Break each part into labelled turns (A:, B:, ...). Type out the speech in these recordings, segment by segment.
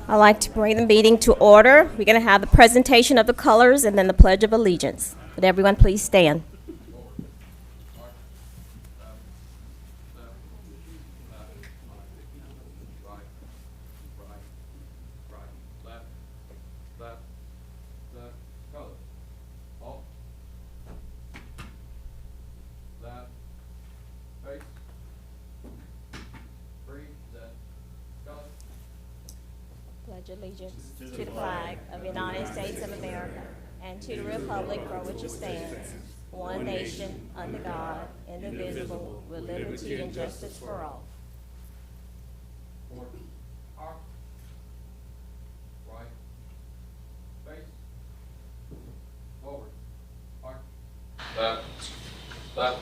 A: I'd like to bring the meeting to order. We're going to have the presentation of the colors and then the Pledge of Allegiance. Would everyone please stand? Pledge allegiance to the flag of the United States of America and to the republic for which it stands, one nation, under God, indivisible, with liberty and justice for all.
B: Right. Face. Forward. Arc. Left. Left.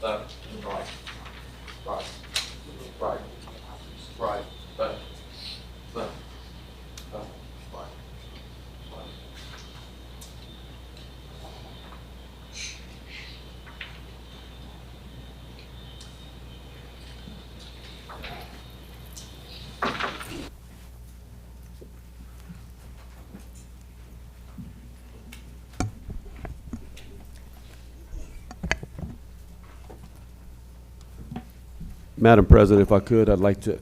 B: Left. Right. Right. Right. Right. Left. Left. Left. Right. Right.
C: Madam President, if I could, I'd like to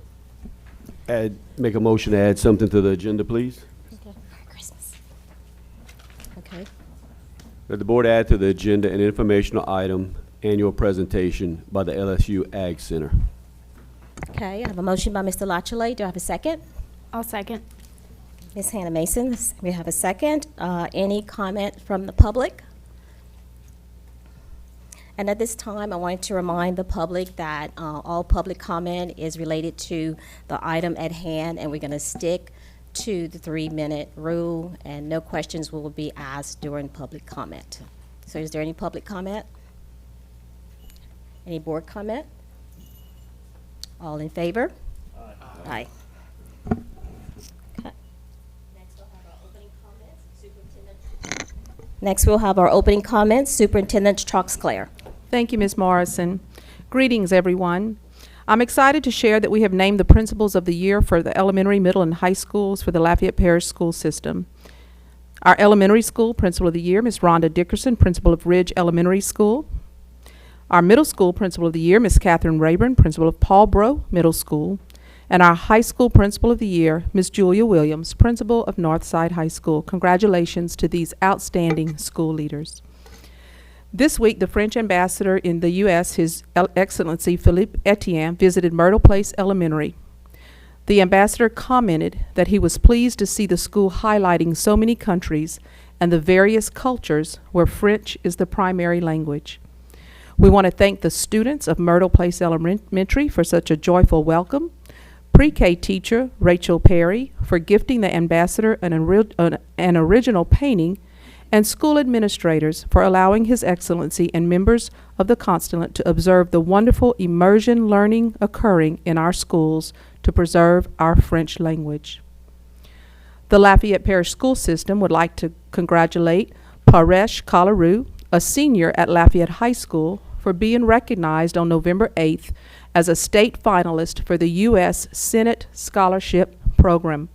C: make a motion to add something to the agenda, please.
A: Okay. Merry Christmas. Okay.
C: That the board add to the agenda an informational item, annual presentation by the LSU Ag Center.
A: Okay, I have a motion by Mr. Lachele. Do I have a second?
D: I'll second.
A: Ms. Hannah Mason, we have a second. Any comment from the public? And at this time, I wanted to remind the public that all public comment is related to the item at hand, and we're going to stick to the 3-minute rule, and no questions will be asked during public comment. So is there any public comment? Any board comment? All in favor? Aye. Okay. Next, we'll have our opening comments. Superintendent Troxclair.
E: Thank you, Ms. Morrison. Greetings, everyone. I'm excited to share that we have named the Principals of the Year for the elementary, middle, and high schools for the Lafayette Parish School System. Our elementary school Principal of the Year, Ms. Rhonda Dickerson, Principal of Ridge Elementary School. Our middle school Principal of the Year, Ms. Catherine Rayburn, Principal of Paulboro Middle School. And our high school Principal of the Year, Ms. Julia Williams, Principal of Northside High School. Congratulations to these outstanding school leaders. This week, the French ambassador in the U.S., His Excellency Philippe Etienne, visited Myrtle Place Elementary. The ambassador commented that he was pleased to see the school highlighting so many countries and the various cultures where French is the primary language. We want to thank the students of Myrtle Place Elementary for such a joyful welcome, pre-K teacher Rachel Perry for gifting the ambassador an original painting, and school administrators for allowing His Excellency and members of the Consulate to observe the wonderful immersion learning occurring in our schools to preserve our French language. The Lafayette Parish School System would like to congratulate Parish Kalaru, a senior at Lafayette High School, for being recognized on November 8th as a state finalist for the U.S. Senate Scholarship Program.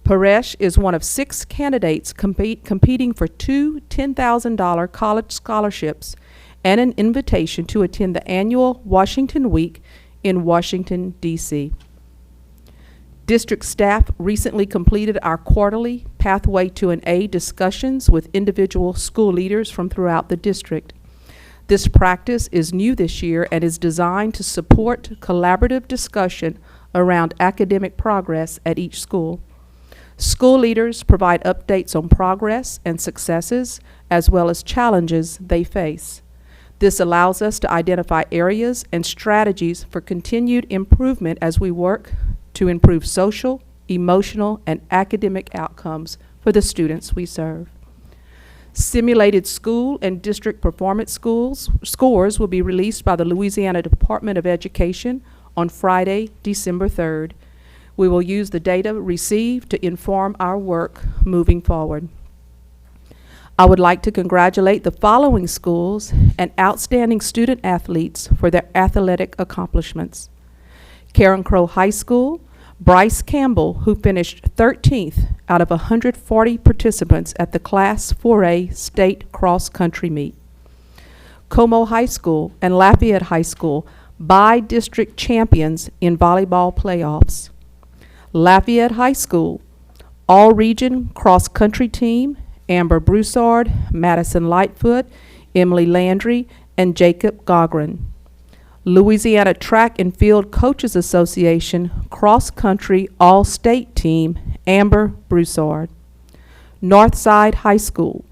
E: Parish is one of 6 candidates competing for 2 $10,000 college scholarships and an invitation to attend the annual Washington Week in Washington, D.C. District staff recently completed our quarterly Pathway to an A discussions with individual school leaders from throughout the district. This practice is new this year and is designed to support collaborative discussion around academic progress at each school. School leaders provide updates on progress and successes, as well as challenges they face. This allows us to identify areas and strategies for continued improvement as we work to improve social, emotional, and academic outcomes for the students we serve. Simulated school and district performance scores will be released by the Louisiana Department of Education on Friday, December 3rd. We will use the data received to inform our work moving forward. I would like to congratulate the following schools and outstanding student athletes for their athletic accomplishments. Carencro High School, Bryce Campbell, who finished 13th out of 140 participants at the Class 4A State Cross Country Meet. Como High School and Lafayette High School, by-district champions in volleyball playoffs. Lafayette High School, all-region cross-country team, Amber Broussard, Madison Lightfoot, Emily Landry, and Jacob Gogren. Louisiana Track and Field Coaches Association cross-country all-state team, Amber Broussard. Northside High School,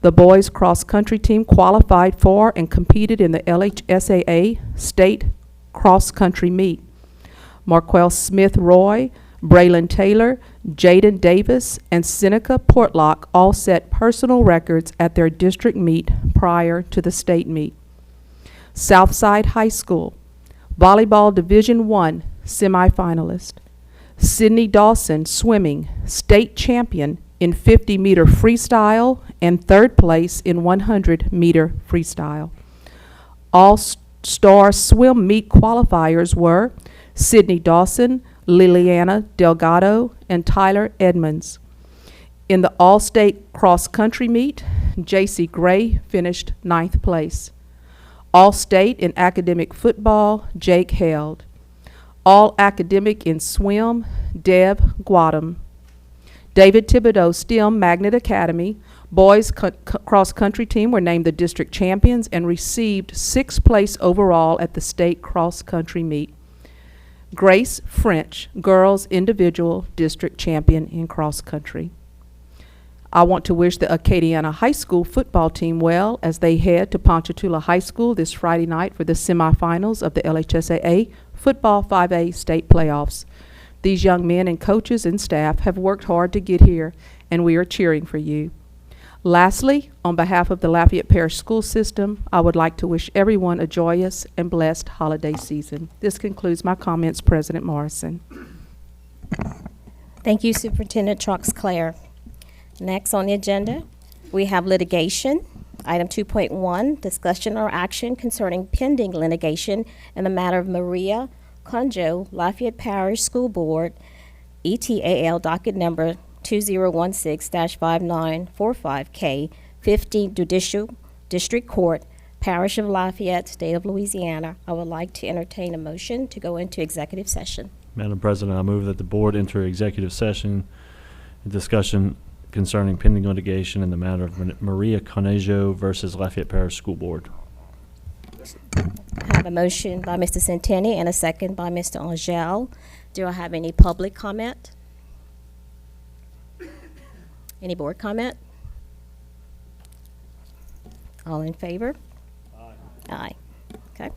E: the boys cross-country team qualified for and competed in the LHSAA State Cross-Country Meet. Marquel Smith Roy, Braylon Taylor, Jaden Davis, and Seneca Portlock all set personal records at their district meet prior to the state meet. Southside High School, Volleyball Division I semifinalist. Sydney Dawson, swimming, state champion in 50-meter freestyle and third place in 100-meter freestyle. All-star swim meet qualifiers were Sydney Dawson, Liliana Delgado, and Tyler Edmonds. In the all-state cross-country meet, J.C. Gray finished 9th place. All-state in academic football, Jake Held. All-academic in swim, Deb Guadam. David Thibodeau STEM Magnet Academy, boys cross-country team were named the district champions and received 6th place overall at the state cross-country meet. Grace French, girls individual district champion in cross-country. I want to wish the Acadiana High School football team well as they head to Ponchatoula High School this Friday night for the semifinals of the LHSAA Football 5A State Playoffs. These young men and coaches and staff have worked hard to get here, and we are cheering for you. Lastly, on behalf of the Lafayette Parish School System, I would like to wish everyone a joyous and blessed holiday season. This concludes my comments, President Morrison.
A: Thank you, Superintendent Troxclair. Next on the agenda, we have litigation. Item 2.1, discussion or action concerning pending litigation in the matter of Maria Conjo, Lafayette Parish School Board, ETAL docket number 2016-5945K, 15 Judicial District Court, Parish of Lafayette, State of Louisiana. I would like to entertain a motion to go into executive session.
D: Madam President, I move that the board enter executive session, discussion concerning pending litigation in the matter of Maria Conejo versus Lafayette Parish School Board.
A: I have a motion by Mr. Centeni and a second by Mr. Angel. Do I have any public comment? Any board comment? All in favor? Aye. Aye. Okay.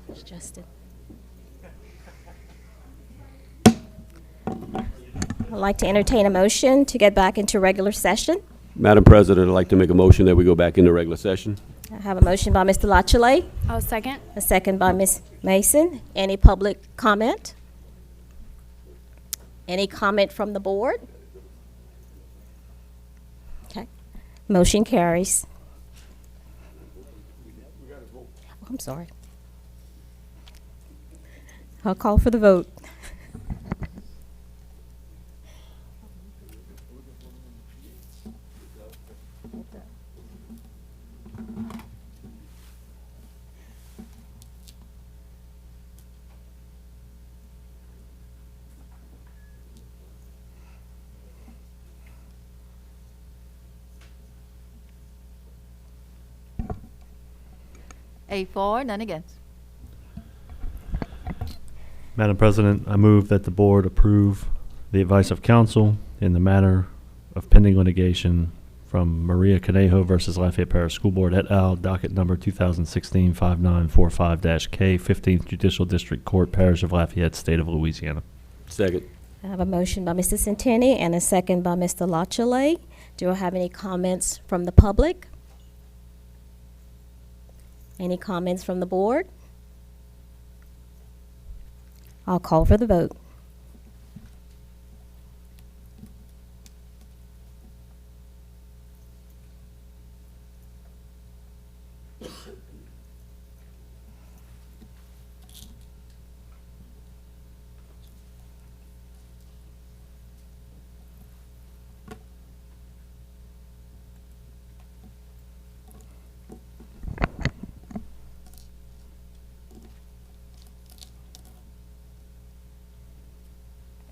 A: It's Justin. I'd like to entertain a motion to get back into regular session.
C: Madam President, I'd like to make a motion that we go back into regular session.
A: I have a motion by Mr. Lachele,
F: I'll second.
A: a second by Ms. Mason. Any public comment? Any comment from the board? Okay. Motion carries. Oh, I'm sorry. I'll call for the vote.
F: Eight for, none against.
D: Madam President, I move that the board approve the advice of counsel in the matter of pending litigation from Maria Conejo versus Lafayette Parish School Board et al., docket number 2016-5945-K, 15th Judicial District Court, Parish of Lafayette, State of Louisiana.
C: Second.
A: I have a motion by Mr. Centeni and a second by Mr. Lachele. Do I have any comments from the public? Any comments from the board? I'll call for the vote.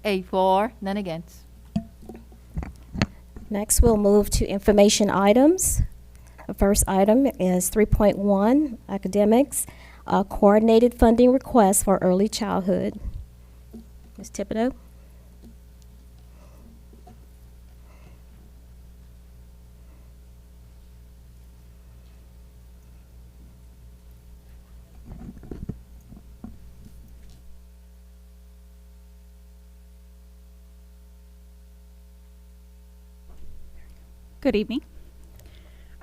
F: Eight for, none against.
A: Next, we'll move to information items. The first item is 3.1, academics, coordinated funding request for early childhood. Ms. Thibodeau?
G: Good evening.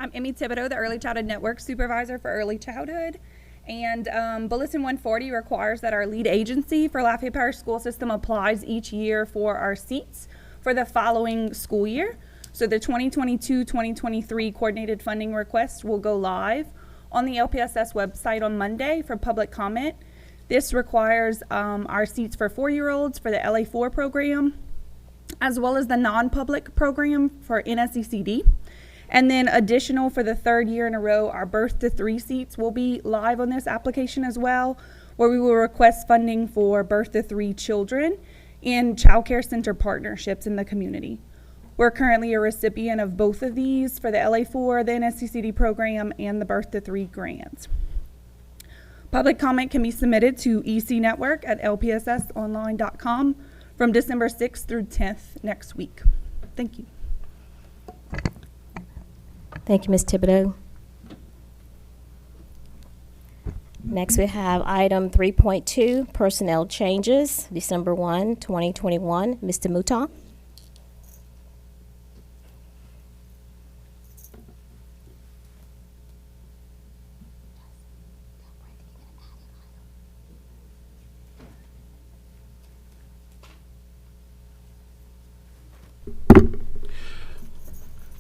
G: I'm Emmy Thibodeau, the Early Childhood Network Supervisor for Early Childhood. And Bulletin 140 requires that our lead agency for Lafayette Parish School System applies each year for our seats for the following school year. So the 2022-2023 coordinated funding request will go live on the LPSS website on Monday for public comment. This requires our seats for 4-year-olds for the LA4 program, as well as the non-public program for NSECD. And then additional for the 3rd year in a row, our birth to 3 seats will be live on this application as well, where we will request funding for birth to 3 children in child care center partnerships in the community. We're currently a recipient of both of these for the LA4, the NSCCD program, and the birth to 3 grants. Public comment can be submitted to ecnetwork at lpssonline.com from December 6th through 10th next week. Thank you.
A: Thank you, Ms. Thibodeau. Next, we have item 3.2, personnel changes, December 1, 2021. Mr. Mouton?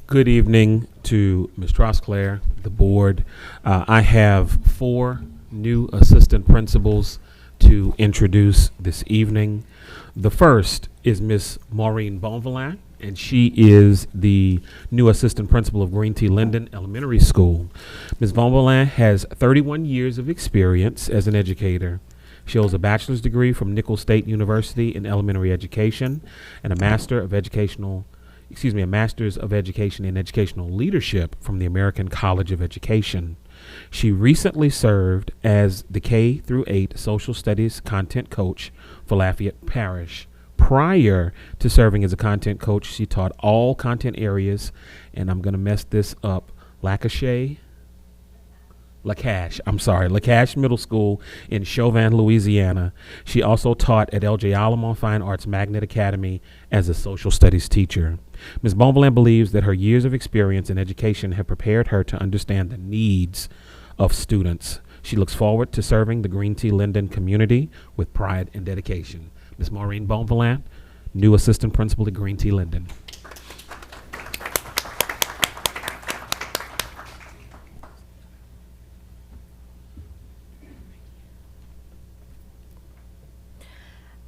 H: Good evening to Ms. Trosclair, the board. I have 4 new assistant principals to introduce this evening. The first is Ms. Maureen Bonvillain, and she is the new assistant principal of Green Tea Linden Elementary School. Ms. Bonvillain has 31 years of experience as an educator. She holds a bachelor's degree from Nicholls State University in elementary education and a Master's of Education in Educational Leadership from the American College of Education. She recently served as the K-8 Social Studies content coach for Lafayette Parish. Prior to serving as a content coach, she taught all content areas, and I'm going to mess this up, Lancashire, Lacache Middle School in Chauvin, Louisiana. She also taught at L.J. Alamo Fine Arts Magnet Academy as a social studies teacher. Ms. Bonvillain believes that her years of experience in education have prepared her to understand the needs of students. She looks forward to serving the Green Tea Linden community with pride and dedication. Ms. Maureen Bonvillain, new assistant principal at Green Tea Linden.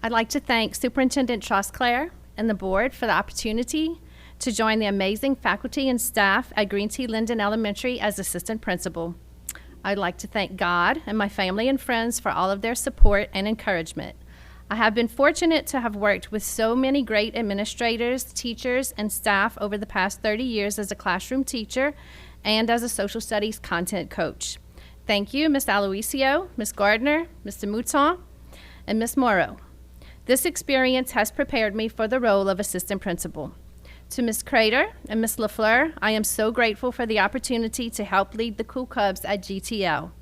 I: I'd like to thank Superintendent Trosclair and the board for the opportunity to join the amazing faculty and staff at Green Tea Linden Elementary as assistant principal. I'd like to thank God and my family and friends for all of their support and encouragement. I have been fortunate to have worked with so many great administrators, teachers, and staff over the past 30 years as a classroom teacher and as a social studies content coach. Thank you, Ms. Aloisio, Ms. Gardner, Mr. Mouton, and Ms. Morrow. This experience has prepared me for the role of assistant principal. To Ms. Crater and Ms. LaFleur, I am so grateful for the opportunity to help lead the Cool Cubs at GTL.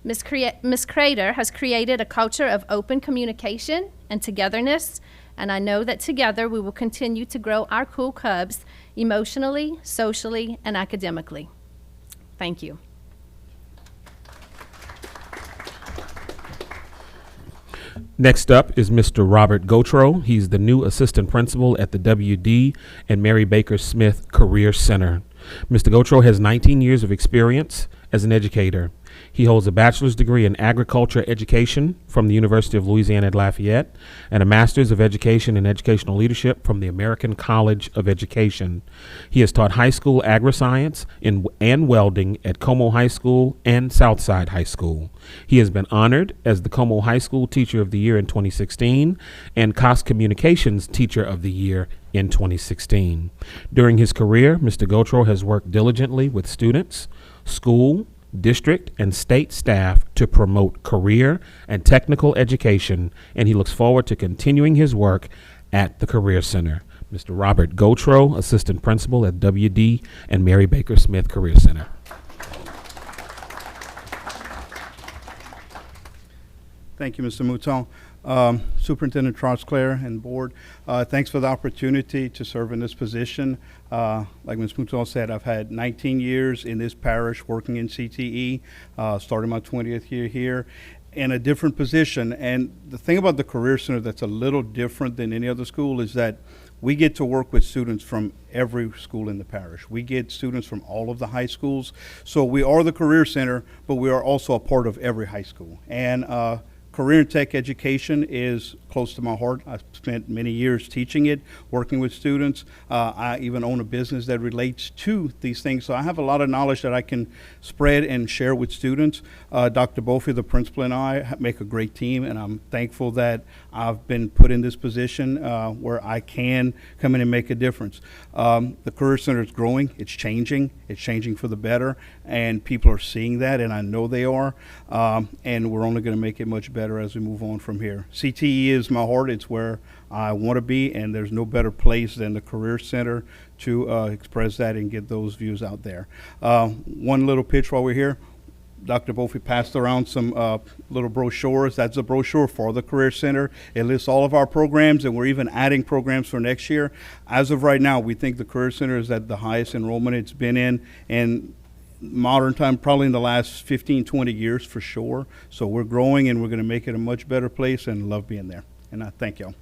I: Ms. Crater has created a culture of open communication and togetherness, and I know that together we will continue to grow our Cool Cubs emotionally, socially, and academically. Thank you.
H: Next up is Mr. Robert Gautreaux. He's the new assistant principal at the W.D. and Mary Baker Smith Career Center. Mr. Gautreaux has 19 years of experience as an educator. He holds a bachelor's degree in agriculture education from the University of Louisiana at Lafayette and a master's of education in educational leadership from the American College of Education. He has taught high school agri-science and welding at Como High School and Southside High School. He has been honored as the Como High School Teacher of the Year in 2016 and Cox Communications Teacher of the Year in 2016. During his career, Mr. Gautreaux has worked diligently with students, school, district, and state staff to promote career and technical education, and he looks forward to continuing his work at the Career Center. Mr. Robert Gautreaux, Assistant Principal at W.D. and Mary Baker Smith Career Center.
J: Thank you, Mr. Mouton. Superintendent Trosclair and board, thanks for the opportunity to serve in this position. Like Ms. Mouton said, I've had 19 years in this parish working in CTE, starting my 20th year here in a different position. And the thing about the Career Center that's a little different than any other school is that we get to work with students from every school in the parish. We get students from all of the high schools. So we are the Career Center, but we are also a part of every high school. And career and tech education is close to my heart. I've spent many years teaching it, working with students. I even own a business that relates to these things. So I have a lot of knowledge that I can spread and share with students. Dr. Bofi, the principal, and I make a great team, and I'm thankful that I've been put in this position where I can come in and make a difference. The Career Center is growing. It's changing for the better, and people are seeing that, and I know they are, and we're only going to make it much better as we move on from here. CTE is my heart. It's where I want to be, and there's no better place than the Career Center to express that and get those views out there. One little pitch while we're here. Dr. Bofi passed around some little brochures. That's a brochure for the Career Center. It lists all of our programs, and we're even adding programs for next year. As of right now, we think the Career Center is at the highest enrollment it's been in modern time, probably in the last 15, 20 years for sure. So we're growing, and we're going to make it a much better place, and love being there. And I thank y'all.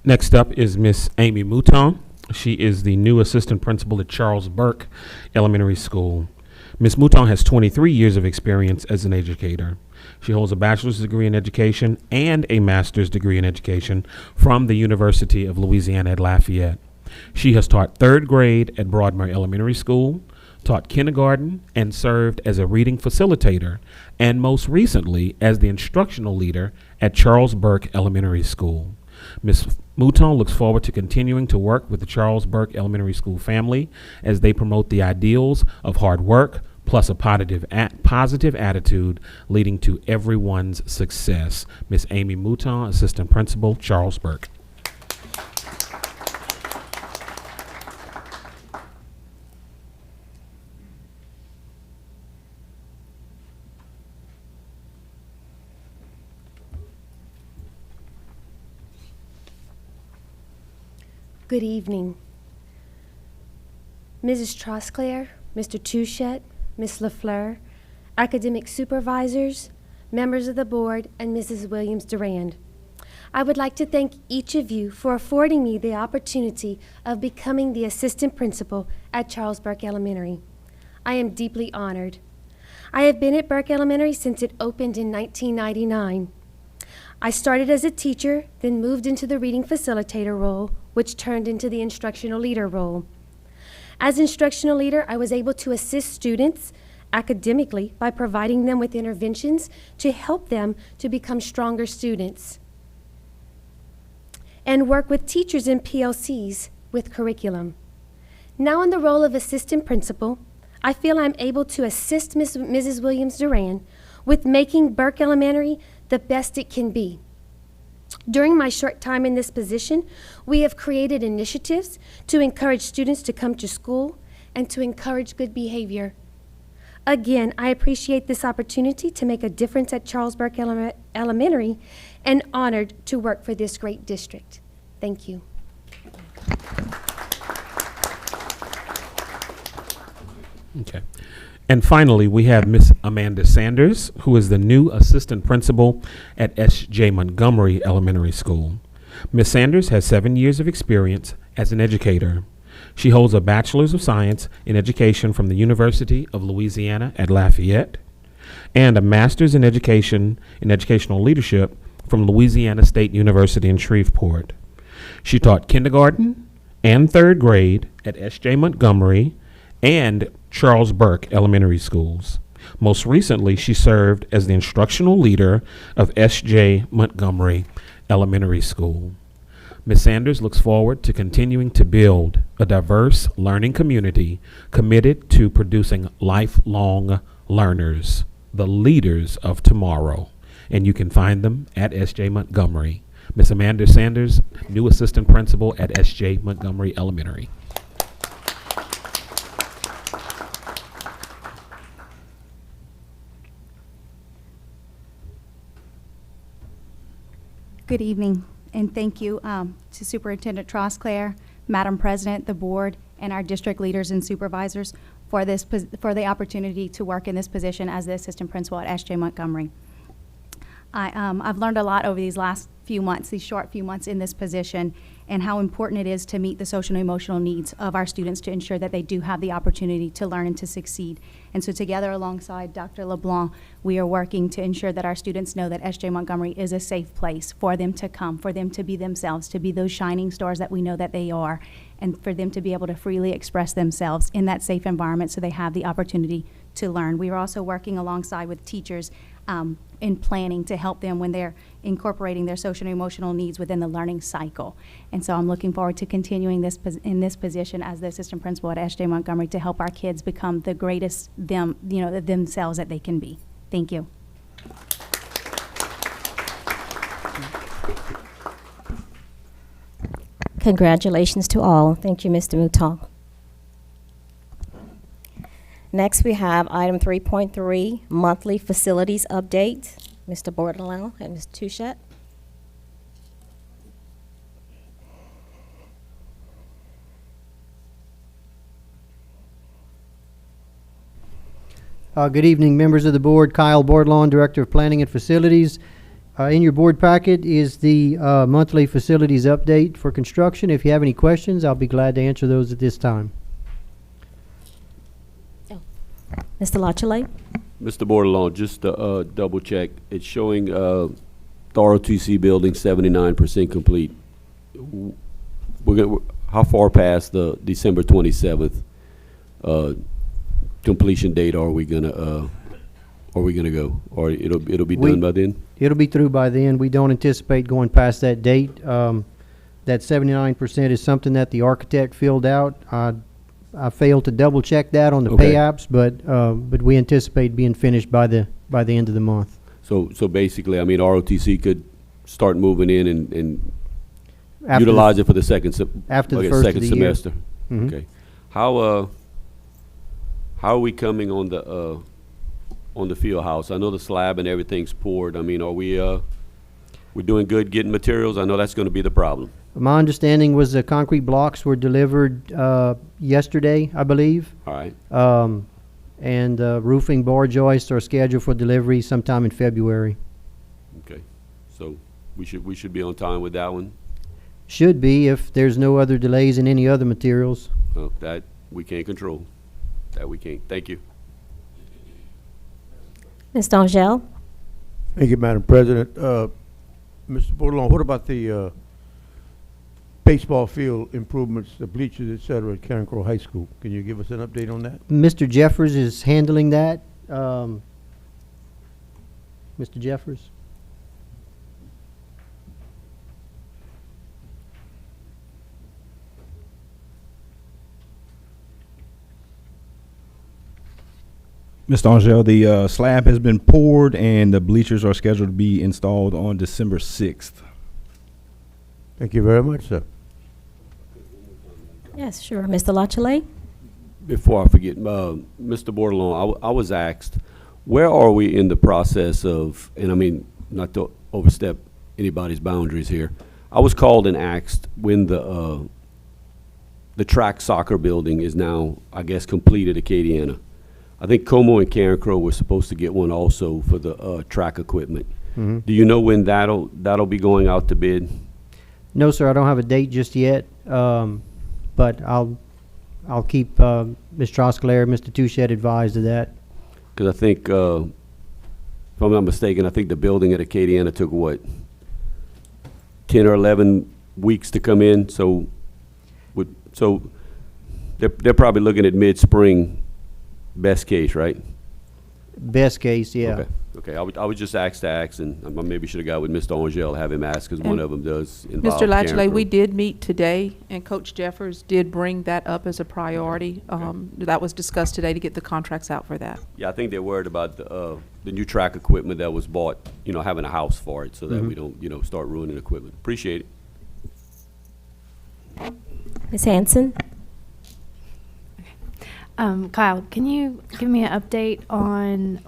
H: Next up is Miss Amy Mouton. She is the new assistant principal at Charles Burke Elementary School. Ms. Mouton has 23 years of experience as an educator. She holds a bachelor's degree in education and a master's degree in education from the University of Louisiana at Lafayette. She has taught third grade at Broadmoor Elementary School, taught kindergarten, and served as a reading facilitator, and most recently as the instructional leader at Charles Burke Elementary School. Ms. Mouton looks forward to continuing to work with the Charles Burke Elementary School family as they promote the ideals of hard work plus a positive attitude leading to everyone's success. Ms. Amy Mouton, Assistant Principal, Charles Burke.
K: Good evening. Mrs. Trosclair, Mr. Touchette, Ms. LaFleur, academic supervisors, members of the board, and Mrs. Williams-Durand. I would like to thank each of you for affording me the opportunity of becoming the assistant principal at Charles Burke Elementary. I am deeply honored. I have been at Burke Elementary since it opened in 1999. I started as a teacher, then moved into the reading facilitator role, which turned into the instructional leader role. As instructional leader, I was able to assist students academically by providing them with interventions to help them to become stronger students, and work with teachers and PLCs with curriculum. Now in the role of assistant principal, I feel I'm able to assist Mrs. Williams-Durand with making Burke Elementary the best it can be. During my short time in this position, we have created initiatives to encourage students to come to school and to encourage good behavior. Again, I appreciate this opportunity to make a difference at Charles Burke Elementary and honored to work for this great district. Thank you.
H: Okay. And finally, we have Miss Amanda Sanders, who is the new assistant principal at S.J. Montgomery Elementary School. Miss Sanders has 7 years of experience as an educator. She holds a Bachelor's of Science in Education from the University of Louisiana at Lafayette and a Master's in Education in Educational Leadership from Louisiana State University in Shreveport. She taught kindergarten and third grade at S.J. Montgomery and Charles Burke Elementary Schools. Most recently, she served as the instructional leader of S.J. Montgomery Elementary School. Ms. Sanders looks forward to continuing to build a diverse learning community committed to producing lifelong learners, the leaders of tomorrow. And you can find them at S.J. Montgomery. Ms. Amanda Sanders, new assistant principal at S.J. Montgomery Elementary.
L: Good evening, and thank you to Superintendent Trosclair, Madam President, the board, and our district leaders and supervisors for the opportunity to work in this position as the assistant principal at S.J. Montgomery. I've learned a lot over these last few months, these short few months in this position, and how important it is to meet the social and emotional needs of our students to ensure that they do have the opportunity to learn and to succeed. And so together alongside Dr. LeBlanc, we are working to ensure that our students know that S.J. Montgomery is a safe place for them to come, for them to be themselves, to be those shining stars that we know that they are, and for them to be able to freely express themselves in that safe environment so they have the opportunity to learn. We are also working alongside with teachers in planning to help them when they're incorporating their social and emotional needs within the learning cycle. And so I'm looking forward to continuing this in this position as the assistant principal at S.J. Montgomery to help our kids become the greatest themselves that they can be. Thank you.
A: Congratulations to all. Thank you, Mr. Mouton. Next, we have item 3.3, monthly facilities update. Mr. Bordelon and Ms. Touchette.
M: Good evening, members of the board. Kyle Bordelon, Director of Planning and Facilities. In your board packet is the monthly facilities update for construction. If you have any questions, I'll be glad to answer those at this time.
A: Mr. Lachele?
C: Mr. Bordelon, just to double check, it's showing the ROTC building 79% complete. How far past the December 27th completion date are we gonna go? Or it'll be done by then?
M: It'll be through by then. We don't anticipate going past that date. That 79% is something that the architect filled out. I failed to double check that on the pay apps, but we anticipate being finished by the end of the month.
C: So basically, I mean, ROTC could start moving in and utilize it for the second semester.
M: Mm-hmm.
C: Okay. How are we coming on the field house? I know the slab and everything's poured. I mean, are we're doing good getting materials? I know that's going to be the problem.
M: My understanding was the concrete blocks were delivered yesterday, I believe.
C: All right.
M: And roofing bar joists are scheduled for delivery sometime in February.
C: Okay. So we should be on time with that one.
M: Should be if there's no other delays in any other materials.
C: Well, that we can't control. That we can't. Thank you.
A: Ms. Angel?
N: Thank you, Madam President. Mr. Bordelon, what about the baseball field improvements, the bleachers, et cetera, at Carencro High School? Can you give us an update on that?
M: Mr. Jeffers is handling that. Mr. Jeffers?
O: Mr. Angel, the slab has been poured and the bleachers are scheduled to be installed on December 6th.
N: Thank you very much, sir.
A: Yes, sure. Mr. Lachele?
C: Before I forget, Mr. Bordelon, I was asked, where are we in the process of, and I mean, not to overstep anybody's boundaries here, I was called and asked when the track soccer building is now, I guess, complete at Acadiana. I think Como and Carencro were supposed to get one also for the track equipment.
M: Mm-hmm.
C: Do you know when that'll be going out to bid?
M: No, sir, I don't have a date just yet, but I'll keep Ms. Trosclair, Mr. Touchette advised of that.
C: Because I think, if I'm not mistaken, I think the building at Acadiana took, what, 10 or 11 weeks to come in? So they're probably looking at mid-spring, best case, right?
M: Best case, yeah.
C: Okay. I was just asked to ask, and I maybe should have got with Mr. Angel, have him ask, because one
E: And
C: of them does involve
E: Mr. Lachele,
C: Carencro.
E: we did meet today, and Coach Jeffers did bring that up as a priority. That was discussed today to get the contracts out for that.
C: Yeah, I think they're worried about the new track equipment that was bought, having a house for it, so that we don't, start ruining equipment. Appreciate it.
A: Ms. Hanson?
P: Kyle, can you give me an update on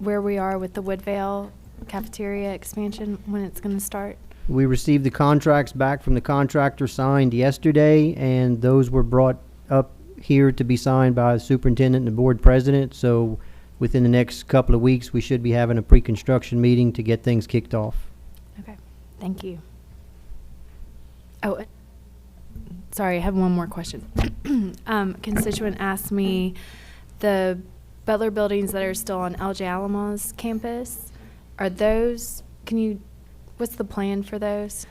P: where we are with the Woodvale cafeteria expansion, when it's going to start?
M: We received the contracts back from the contractor signed yesterday, and those were brought up here to be signed by the superintendent and the board president. So within the next couple of weeks, we should be having a pre-construction meeting to get things kicked off.
P: Okay, thank you. Oh, sorry, I have one more question. Constituent asked me, the Butler buildings that are still on LJ Alamo's campus, are those, what's the plan for those?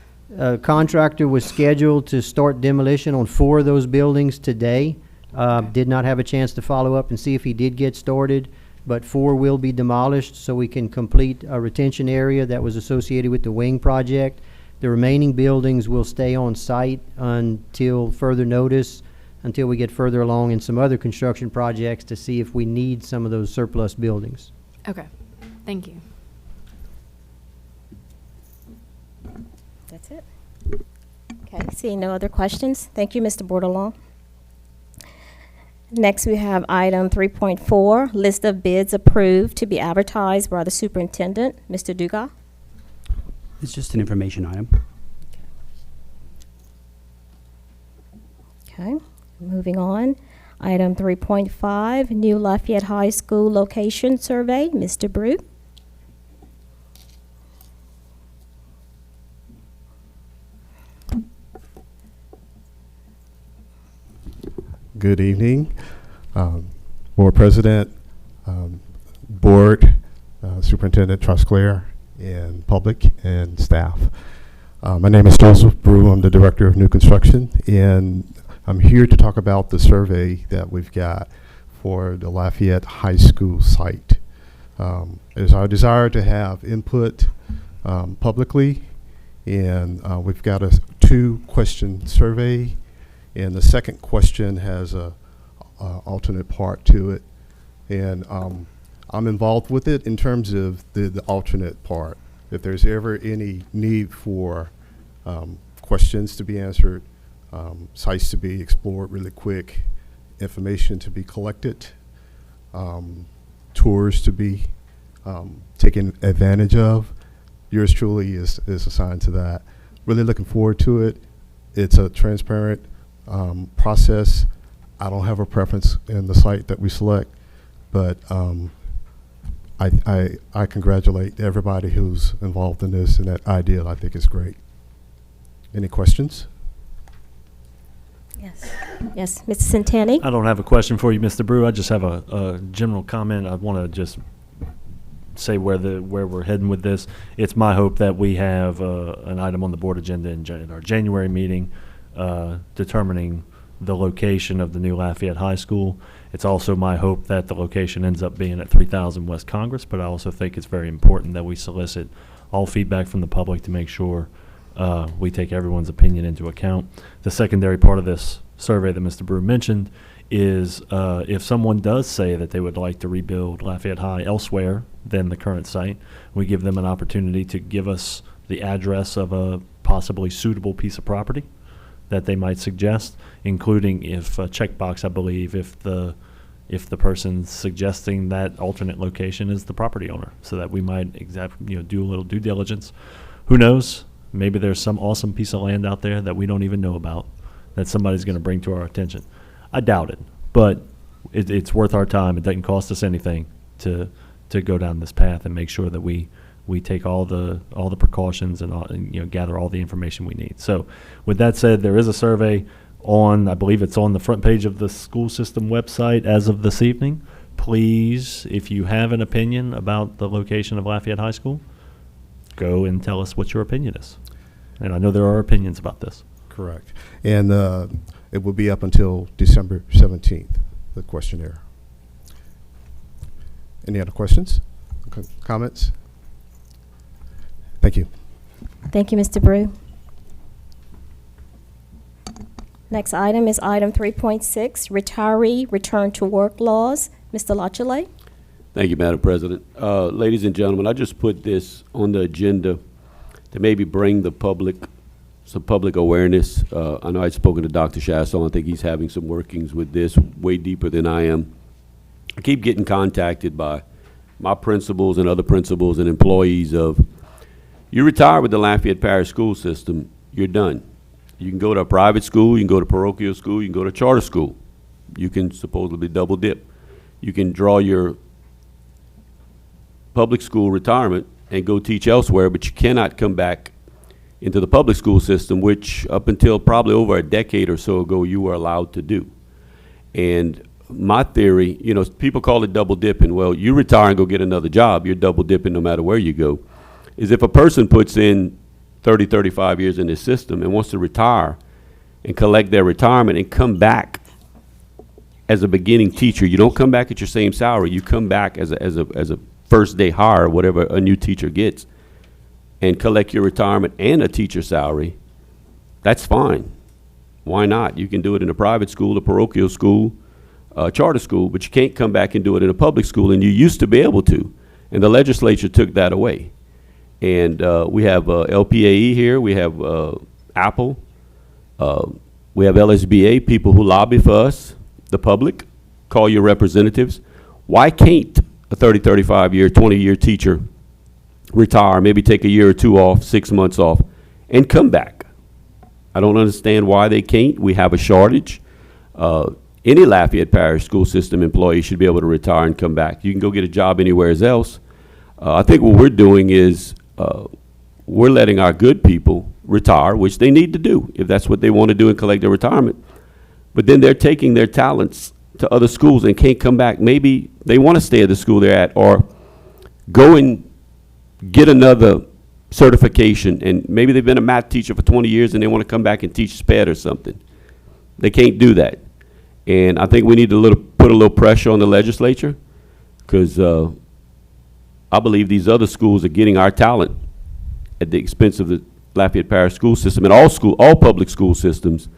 M: Contractor was scheduled to start demolition on 4 of those buildings today. Did not have a chance to follow up and see if he did get started, but 4 will be demolished so we can complete a retention area that was associated with the wing project. The remaining buildings will stay on site until further notice, until we get further along in some other construction projects to see if we need some of those surplus buildings.
P: Okay, thank you.
A: That's it. Okay, seeing no other questions. Thank you, Mr. Bordelon. Next, we have item 3.4, list of bids approved to be advertised by the superintendent. Mr. Dugas?
Q: It's just an information item.
A: Okay, moving on. Item 3.5, new Lafayette High School location survey. Mr. Brew?
R: Good evening, Board President, Board, Superintendent Trosclair, and public and staff. My name is Joseph Brew. I'm the Director of New Construction, and I'm here to talk about the survey that we've got for the Lafayette High School site. It is our desire to have input publicly, and we've got a 2-question survey, and the second question has a alternate part to it, and I'm involved with it in terms of the alternate part. If there's ever any need for questions to be answered, sites to be explored really quick, information to be collected, tours to be taken advantage of, yours truly is assigned to that. Really looking forward to it. It's a transparent process. I don't have a preference in the site that we select, but I congratulate everybody who's involved in this, and that idea I think is great. Any questions?
A: Yes. Yes, Mr. Centani?
D: I don't have a question for you, Mr. Brew. I just have a general comment. I want to just say where we're heading with this. It's my hope that we have an item on the board agenda in our January meeting determining the location of the new Lafayette High School. It's also my hope that the location ends up being at 3000 West Congress, but I also think it's very important that we solicit all feedback from the public to make sure we take everyone's opinion into account. The secondary part of this survey that Mr. Brew mentioned is if someone does say that they would like to rebuild Lafayette High elsewhere than the current site, we give them an opportunity to give us the address of a possibly suitable piece of property that they might suggest, including if a checkbox, I believe, if the person suggesting that alternate location is the property owner, so that we might do a little due diligence. Who knows? Maybe there's some awesome piece of land out there that we don't even know about that somebody's going to bring to our attention. I doubt it, but it's worth our time. It doesn't cost us anything to go down this path and make sure that we take all the precautions and gather all the information we need. So with that said, there is a survey on, I believe it's on the front page of the school system website as of this evening. Please, if you have an opinion about the location of Lafayette High School, go and tell us what your opinion is. And I know there are opinions about this.
R: Correct. And it will be up until December 17th, the questionnaire. Any other questions, comments? Thank you.
A: Thank you, Mr. Brew. Next item is item 3.6, retiree return to work laws. Mr. Lachele?
C: Thank you, Madam President. Ladies and gentlemen, I just put this on the agenda to maybe bring the public some public awareness. I know I'd spoken to Dr. Chasson. I think he's having some workings with this way deeper than I am. I keep getting contacted by my principals and other principals and employees of, you retire with the Lafayette Parish school system, you're done. You can go to a private school, you can go to parochial school, you can go to charter school. You can supposedly double dip. You can draw your public school retirement and go teach elsewhere, but you cannot come back into the public school system, which up until probably over a decade or so ago you were allowed to do. And my theory, people call it double dipping. Well, you retire and go get another job, you're double dipping no matter where you go. Is if a person puts in 30, 35 years in this system and wants to retire and collect their retirement and come back as a beginning teacher, you don't come back at your same salary, you come back as a first day hire, whatever a new teacher gets, and collect your retirement and a teacher salary, that's fine. Why not? You can do it in a private school, a parochial school, charter school, but you can't come back and do it in a public school, and you used to be able to. And the legislature took that away. And we have LPAE here, we have Apple, we have LSBA, people who lobby for us, the public, call your representatives. Why can't a 30, 35-year, 20-year teacher retire, maybe take a year or two off, 6 months off, and come back? I don't understand why they can't. We have a shortage. Any Lafayette Parish school system employee should be able to retire and come back. You can go get a job anywhere else. I think what we're doing is we're letting our good people retire, which they need to do if that's what they want to do and collect their retirement. But then they're taking their talents to other schools and can't come back. Maybe they want to stay at the school they're at, or go and get another certification, and maybe they've been a math teacher for 20 years and they want to come back and teach SPED or something. They can't do that. And I think we need to put a little pressure on the legislature, because I believe these other schools are getting our talent at the expense of the Lafayette Parish school system and all public school systems.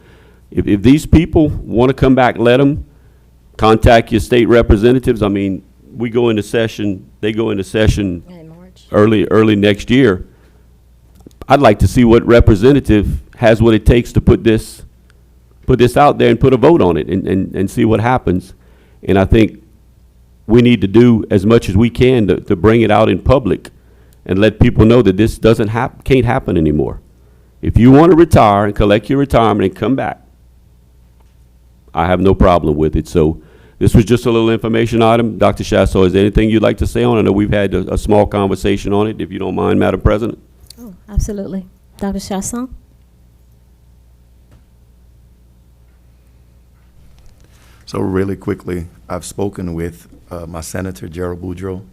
C: If these people want to come back, let them. Contact your state representatives. I mean, we go into session, they go into session
A: In March.
C: early next year. I'd like to see what representative has what it takes to put this out there and put a vote on it and see what happens. And I think we need to do as much as we can to bring it out in public and let people know that this can't happen anymore. If you want to retire and collect your retirement and come back, I have no problem with it. So this was just a little information item. Dr. Chasseau, is there anything you'd like to say on it? I know we've had a small conversation on it, if you don't mind, Madam President.
A: Oh, absolutely. Dr. Chasson?
S: So really quickly, I've spoken with my Senator, Gerald Boudreaux,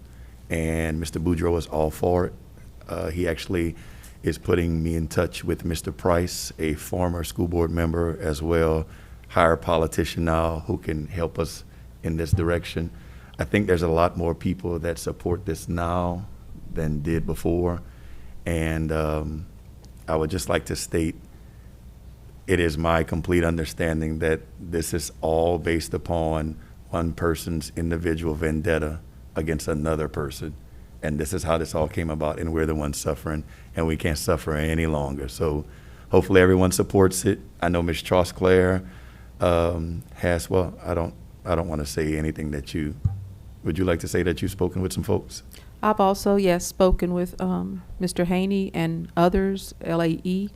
S: and Mr. Boudreaux is all for it. He actually is putting me in touch with Mr. Price, a former school board member as well, higher politician now who can help us in this direction. I think there's a lot more people that support this now than did before. And I would just like to state, it is my complete understanding that this is all based upon one person's individual vendetta against another person. And this is how this all came about, and we're the ones suffering, and we can't suffer any longer. So hopefully everyone supports it. I know Ms. Trosclair has, well, I don't want to say anything that would you like to say that you've spoken with some folks?
E: I've also, yes, spoken with Mr. Haney and others, LAE,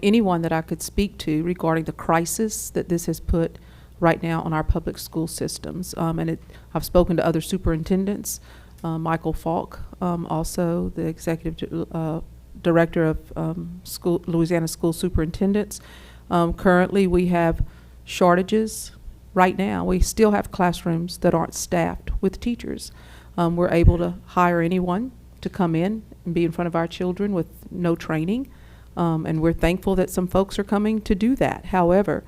E: anyone that I could speak to regarding the crisis that this has put right now on our public school systems. I've spoken to other superintendents, Michael Falk, also the executive director of Louisiana School Superintendents. Currently, we have shortages right now. We still have classrooms that aren't staffed with teachers. We're able to hire anyone to come in and be in front of our children with no training. And we're thankful that some folks are coming to do that. However,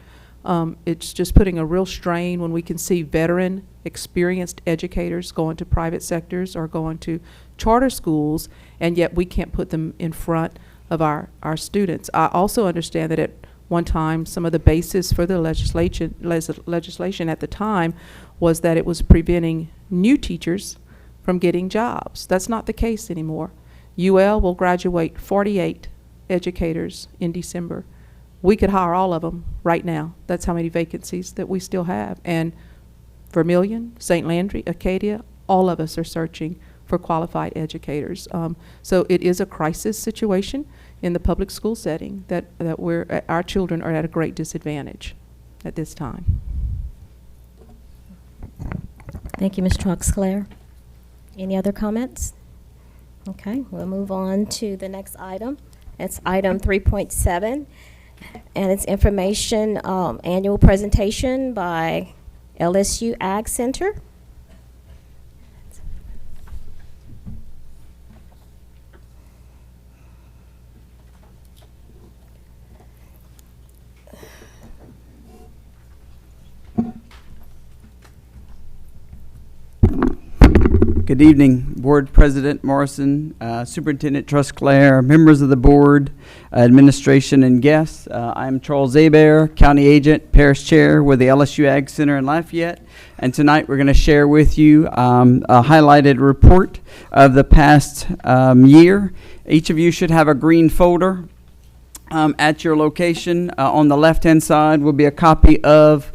E: it's just putting a real strain when we can see veteran, experienced educators going to private sectors or going to charter schools, and yet we can't put them in front of our students. I also understand that at one time, some of the basis for the legislation at the time was that it was preventing new teachers from getting jobs. That's not the case anymore. UL will graduate 48 educators in December. We could hire all of them right now. That's how many vacancies that we still have. And Vermilion, St. Landry, Acadia, all of us are searching for qualified educators. So it is a crisis situation in the public school setting that our children are at a great disadvantage at this time.
A: Thank you, Ms. Troxclair. Any other comments? Okay, we'll move on to the next item. It's item 3.7, and it's information annual presentation by LSU Ag Center.
T: Good evening, Board President Morrison, Superintendent Trosclair, members of the board, administration, and guests. I'm Charles Hebert, County Agent, Parish Chair with the LSU Ag Center in Lafayette. And tonight we're going to share with you a highlighted report of the past year. Each of you should have a green folder at your location. On the left-hand side will be a copy of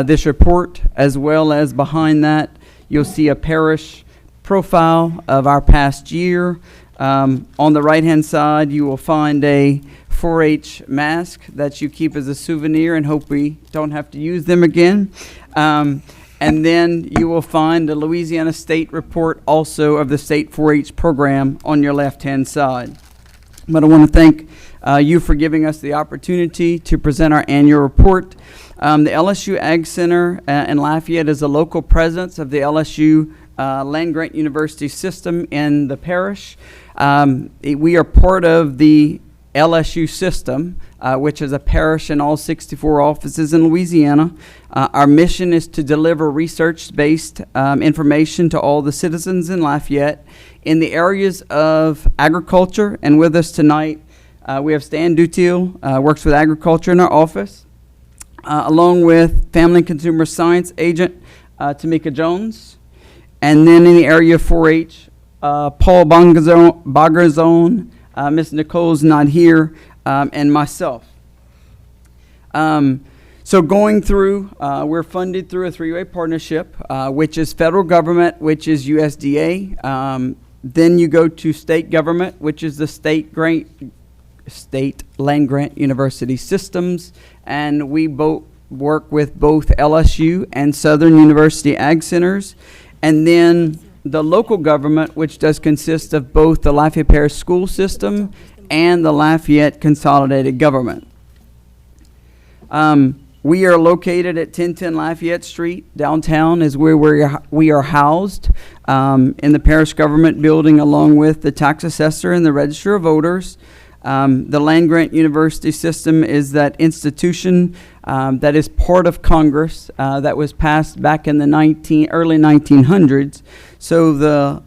T: this report, as well as behind that you'll see a parish profile of our past year. On the right-hand side, you will find a 4-H mask that you keep as a souvenir and hope we don't have to use them again. And then you will find the Louisiana State report also of the state 4-H program on your left-hand side. But I want to thank you for giving us the opportunity to present our annual report. The LSU Ag Center in Lafayette is a local presence of the LSU land-grant university system in the parish. We are part of the LSU system, which is a parish in all 64 offices in Louisiana. Our mission is to deliver research-based information to all the citizens in Lafayette in the areas of agriculture. And with us tonight, we have Stan Dutil, works with agriculture in our office, along with Family and Consumer Science Agent Tamika Jones. And then in the area of 4-H, Paul Bagarzone, Ms. Nicole's not here, and myself. So going through, we're funded through a three-way partnership, which is federal government, which is USDA. Then you go to state government, which is the state grant state land-grant university systems, and we both work with both LSU and Southern University Ag Centers. And then the local government, which does consist of both the Lafayette Parish School System and the Lafayette Consolidated Government. We are located at 1010 Lafayette Street. Downtown is where we are housed in the parish government building, along with the tax assessor and the register of voters. The land-grant university system is that institution that is part of Congress that was passed back in the early 1900s. So the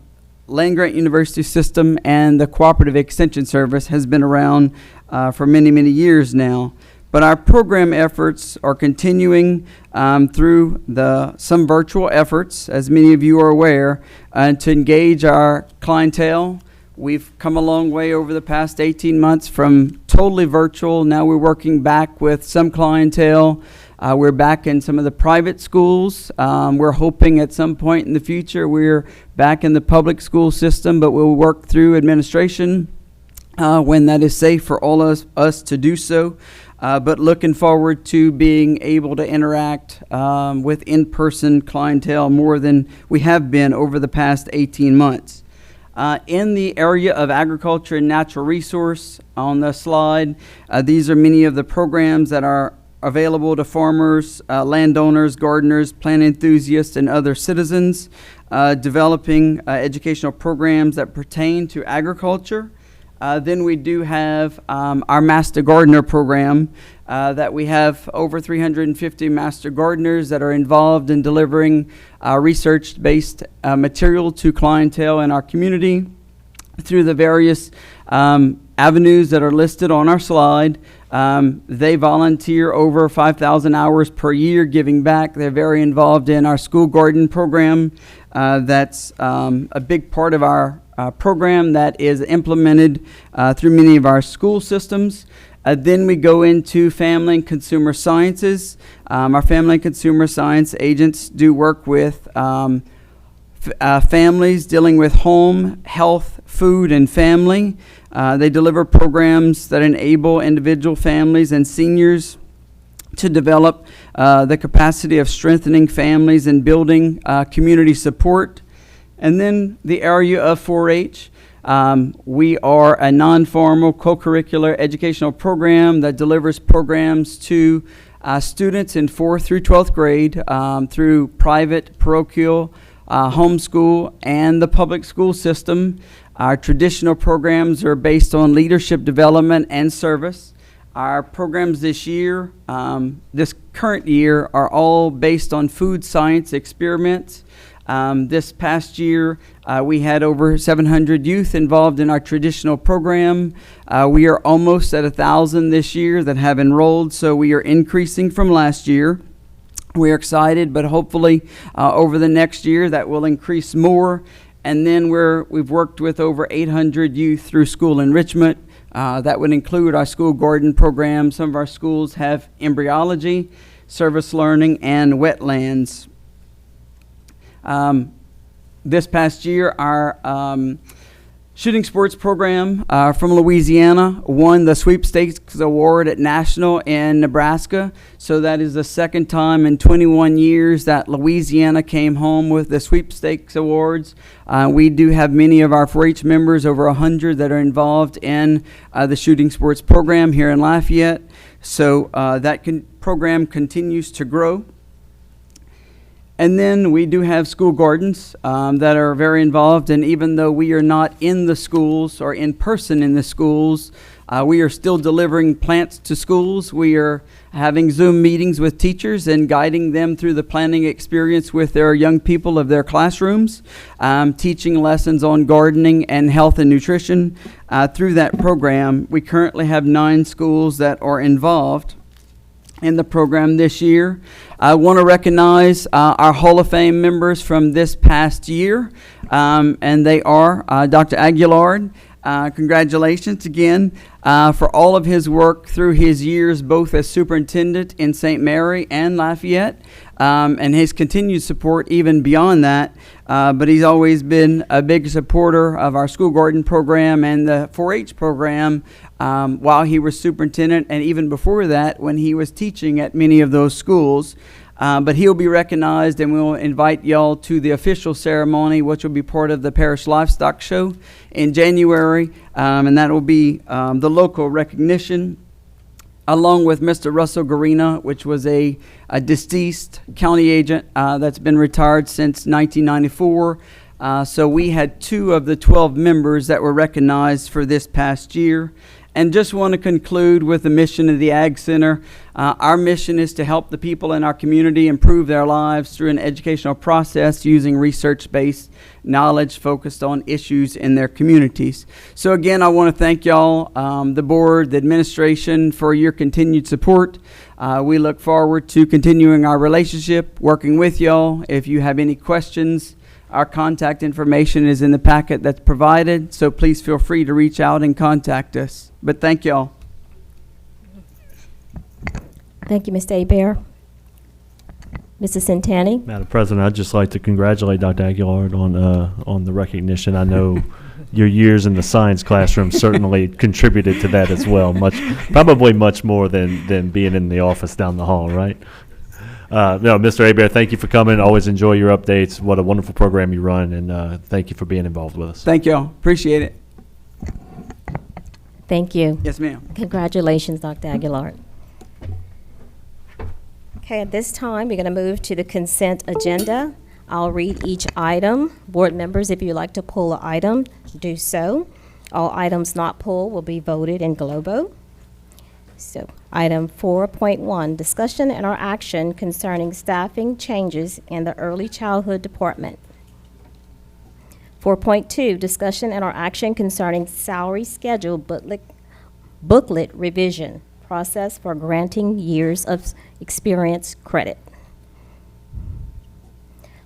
T: land-grant university system and the cooperative extension service has been around for many, many years now. But our program efforts are continuing through some virtual efforts, as many of you are aware, to engage our clientele. We've come a long way over the past 18 months from totally virtual. Now we're working back with some clientele. We're back in some of the private schools. We're hoping at some point in the future we're back in the public school system, but we'll work through administration when that is safe for all of us to do so. But looking forward to being able to interact with in-person clientele more than we have been over the past 18 months. In the area of agriculture and natural resource on the slide, these are many of the programs that are available to farmers, landowners, gardeners, plant enthusiasts, and other citizens, developing educational programs that pertain to agriculture. Then we do have our Master Gardener program that we have over 350 Master Gardeners that are involved in delivering research-based material to clientele in our community through the various avenues that are listed on our slide. They volunteer over 5,000 hours per year giving back. They're very involved in our school garden program. That's a big part of our program that is implemented through many of our school systems. Then we go into family and consumer sciences. Our family and consumer science agents do work with families dealing with home, health, food, and family. They deliver programs that enable individual families and seniors to develop the capacity of strengthening families and building community support. And then the area of 4-H. We are a non-formal co-curricular educational program that delivers programs to students in 4th through 12th grade through private, parochial, homeschool, and the public school system. Our traditional programs are based on leadership development and service. Our programs this year, this current year, are all based on food science experiments. This past year, we had over 700 youth involved in our traditional program. We are almost at 1,000 this year that have enrolled, so we are increasing from last year. We are excited, but hopefully over the next year that will increase more. And then we've worked with over 800 youth through school enrichment. That would include our school garden program. Some of our schools have embryology, service learning, and wetlands. This past year, our shooting sports program from Louisiana won the sweepstakes award at National in Nebraska. So that is the second time in 21 years that Louisiana came home with the sweepstakes awards. We do have many of our 4-H members, over 100, that are involved in the shooting sports program here in Lafayette. So that program continues to grow. And then we do have school gardens that are very involved, and even though we are not in the schools or in person in the schools, we are still delivering plants to schools. We are having Zoom meetings with teachers and guiding them through the planning experience with their young people of their classrooms, teaching lessons on gardening and health and nutrition. Through that program, we currently have 9 schools that are involved in the program this year. I want to recognize our Hall of Fame members from this past year, and they are Dr. Aguilar, Congratulations again for all of his work through his years both as superintendent in St. Mary and Lafayette, and his continued support even beyond that. But he's always been a big supporter of our school garden program and the 4-H program while he was superintendent, and even before that when he was teaching at many of those schools. But he'll be recognized, and we'll invite y'all to the official ceremony, which will be part of the Parish Livestock Show in January, and that will be the local recognition, along with Mr. Russell Garina, which was a deceased county agent that's been retired since 1994. So we had 2 of the 12 members that were recognized for this past year. And just want to conclude with the mission of the Ag Center. Our mission is to help the people in our community improve their lives through an educational process using research-based knowledge focused on issues in their communities. So again, I want to thank y'all, the board, the administration, for your continued support. We look forward to continuing our relationship, working with y'all. If you have any questions, our contact information is in the packet that's provided, so please feel free to reach out and contact us. But thank y'all.
A: Thank you, Mr. Hebert. Mrs. Centani?
D: Madam President, I'd just like to congratulate Dr. Aguilar on the recognition. I know your years in the science classroom certainly contributed to that as well, probably much more than being in the office down the hall, right? No, Mr. Hebert, thank you for coming. Always enjoy your updates. What a wonderful program you run, and thank you for being involved with us.
T: Thank y'all. Appreciate it.
A: Thank you.
T: Yes, ma'am.
A: Congratulations, Dr. Aguilar. Okay, at this time, we're going to move to the consent agenda. I'll read each item. Board members, if you'd like to pull an item, do so. All items not pulled will be voted in globo. So, item 4.1, discussion and or action concerning staffing changes in the early childhood department. 4.2, discussion and or action concerning salary schedule booklet revision, process for granting years of experience credit.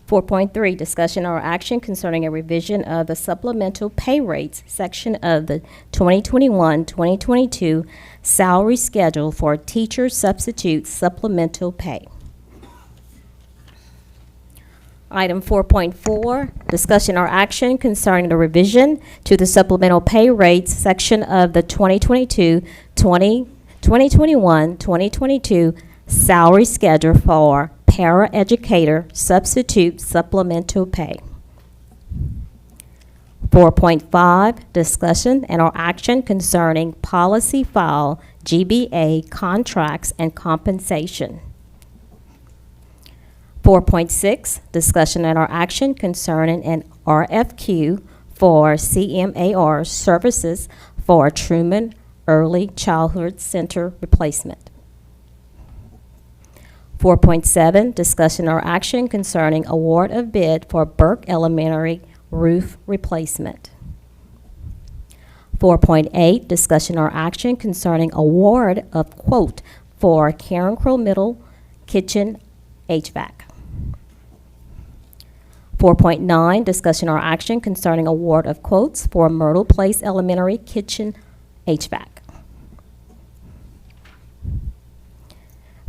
A: 4.3, discussion or action concerning a revision of the supplemental pay rates section of the 2021-2022 salary schedule for teacher substitute supplemental pay. Item 4.4, discussion or action concerning the revision to the supplemental pay rates section of the 2021-2022 salary schedule for paraeducator substitute supplemental pay. 4.5, discussion and or action concerning policy file GBA contracts and compensation. 4.6, discussion and or action concerning an RFQ for CMAR services for Truman Early Childhood Center replacement. 4.7, discussion or action concerning award of bid for Burke Elementary roof replacement. 4.8, discussion or action concerning award of quote for Carencro Middle Kitchen HVAC. 4.9, discussion or action concerning award of quotes for Myrtle Place Elementary Kitchen HVAC.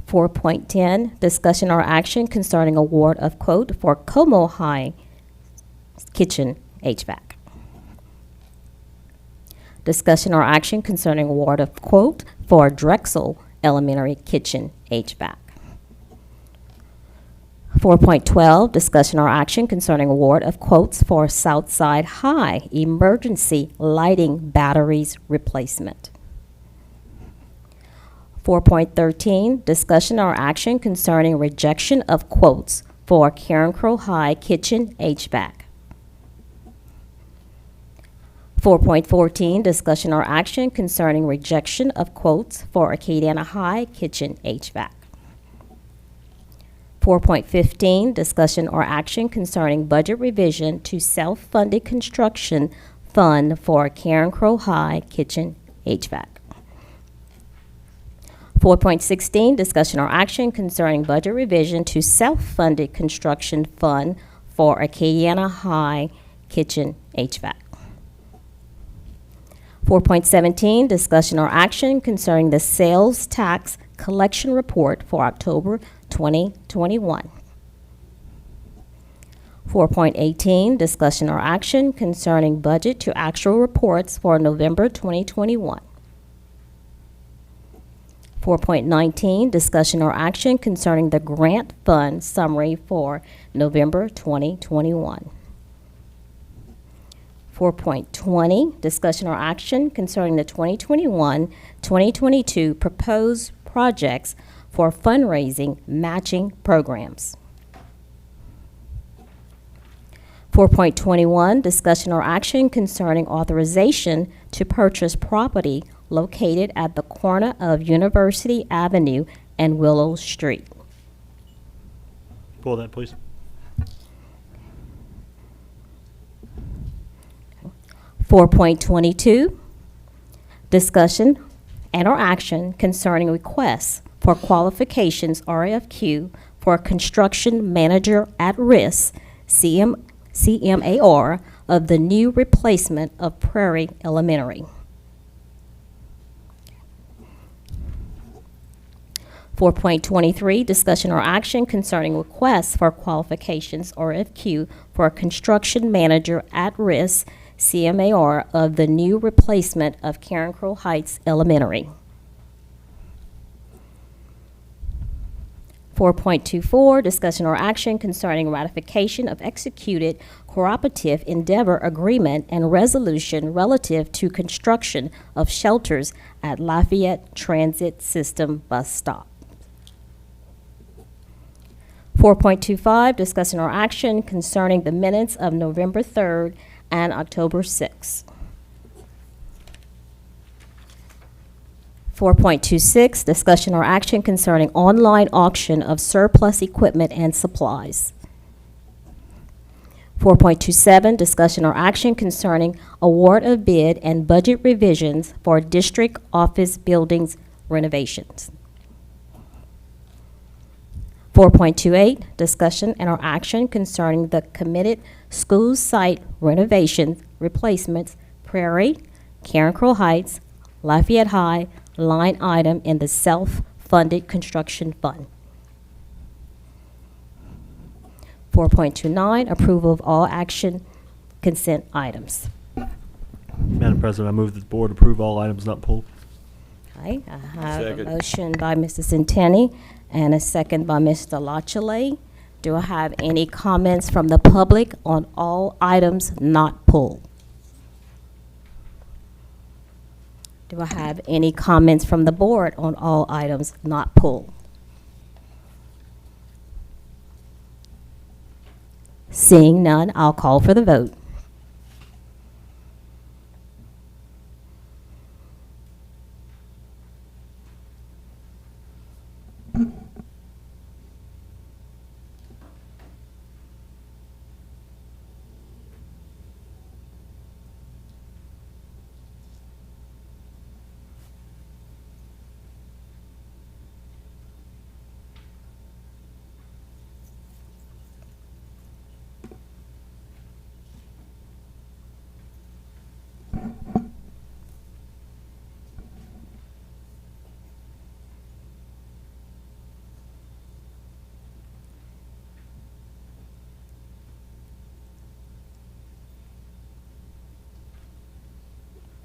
A: 4.10, discussion or action concerning award of quote for Como High Kitchen HVAC. Discussion or action concerning award of quote for Drexel Elementary Kitchen HVAC. 4.12, discussion or action concerning award of quotes for Southside High Emergency Lighting Batteries Replacement. 4.13, discussion or action concerning rejection of quotes for Carencro High Kitchen HVAC. 4.14, discussion or action concerning rejection of quotes for Acadiana High Kitchen HVAC. 4.15, discussion or action concerning budget revision to self-funded construction fund for Carencro High Kitchen HVAC. 4.16, discussion or action concerning budget revision to self-funded construction fund for Acadiana High Kitchen HVAC. 4.17, discussion or action concerning the sales tax collection report for October 2021. 4.18, discussion or action concerning budget to actual reports for November 2021. 4.19, discussion or action concerning the grant fund summary for November 2021. 4.20, discussion or action concerning the 2021-2022 proposed projects for fundraising matching programs. 4.21, discussion or action concerning authorization to purchase property located at the corner of University Avenue and Willow Street.
D: Pull that, please.
A: 4.22, discussion and or action concerning requests for qualifications RFQ for construction manager at risk, CMAR, of the new replacement of Prairie Elementary. 4.23, discussion or action concerning requests for qualifications RFQ for a construction manager at risk, CMAR, of the new replacement of Carencro Heights Elementary. 4.24, discussion or action concerning ratification of executed cooperative endeavor agreement and resolution relative to construction of shelters at Lafayette Transit System bus stop. 4.25, discussion or action concerning the minutes of November 3rd and October 6th. 4.26, discussion or action concerning online auction of surplus equipment and supplies. 4.27, discussion or action concerning award of bid and budget revisions for district office buildings renovations. 4.28, discussion and or action concerning the committed school site renovation replacements, Prairie, Carencro Heights, Lafayette High, line item in the self-funded construction fund. 4.29, approval of all action consent items.
D: Madam President, I move that the board approve all items not pulled.
A: Okay, I have a
C: Second.
A: motion by Mr. Centeni and a second by Mr. Lachele. Do I have any comments from the public on all items not pulled? Do I have any comments from the board on all items not pulled? Seeing none, I'll call for the vote.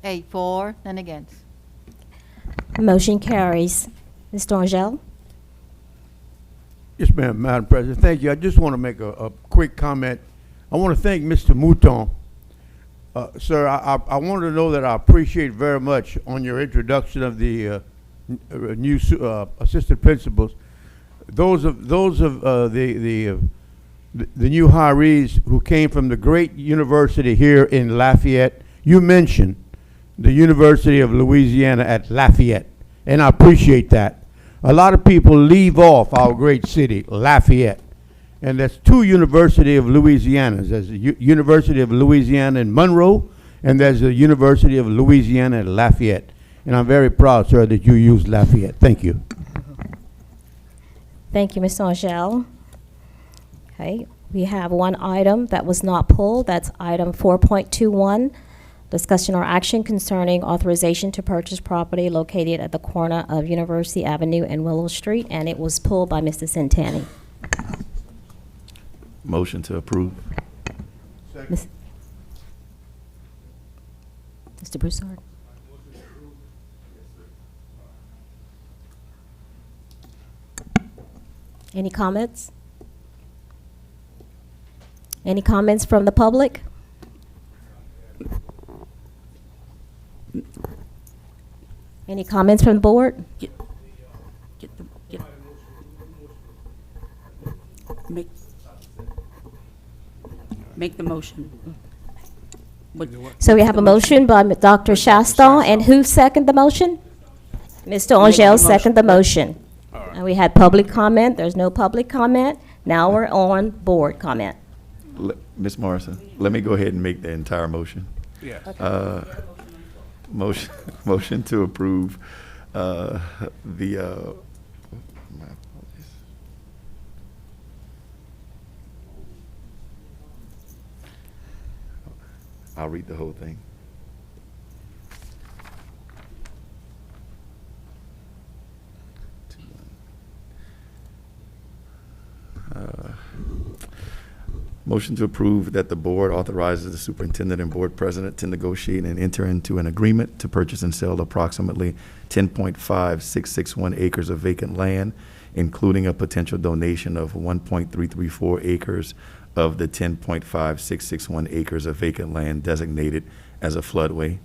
F: Eight, for, none against.
A: Motion carries. Mr. Angel?
N: Yes, ma'am, Madam President. Thank you. I just want to make a quick comment. I want to thank Mr. Mouton. Sir, I wanted to know that I appreciate very much on your introduction of the new assistant principals. Those of the new hirees who came from the great university here in Lafayette. You mentioned the University of Louisiana at Lafayette, and I appreciate that. A lot of people leave off our great city, Lafayette, and there's two University of Louisianas. There's the University of Louisiana in Monroe, and there's the University of Louisiana at Lafayette. And I'm very proud, sir, that you used Lafayette. Thank you.
A: Thank you, Mr. Angel. Okay, we have one item that was not pulled. That's item 4.21, Discussion or action concerning authorization to purchase property located at the corner of University Avenue and Willow Street, and it was pulled by Mr. Centani.
S: Motion to approve.
A: Miss- Mr. Broussard. Any comments? Any comments from the public? Any comments from the board?
C: Make the motion.
A: So we have a motion by Dr. Shaston, and who seconded the motion? Mr. Angel seconded the motion. And we had public comment. There's no public comment. Now we're on board comment.
S: Ms. Morrison, let me go ahead and make the entire motion.
B: Yes.
S: Motion to approve my apologies. I'll read the whole thing. Motion to approve that the board authorizes the superintendent and board president to negotiate and enter into an agreement to purchase and sell approximately 10.5661 acres of vacant land, including a potential donation of 1.334 acres of the 10.5661 acres of vacant land designated as a floodway,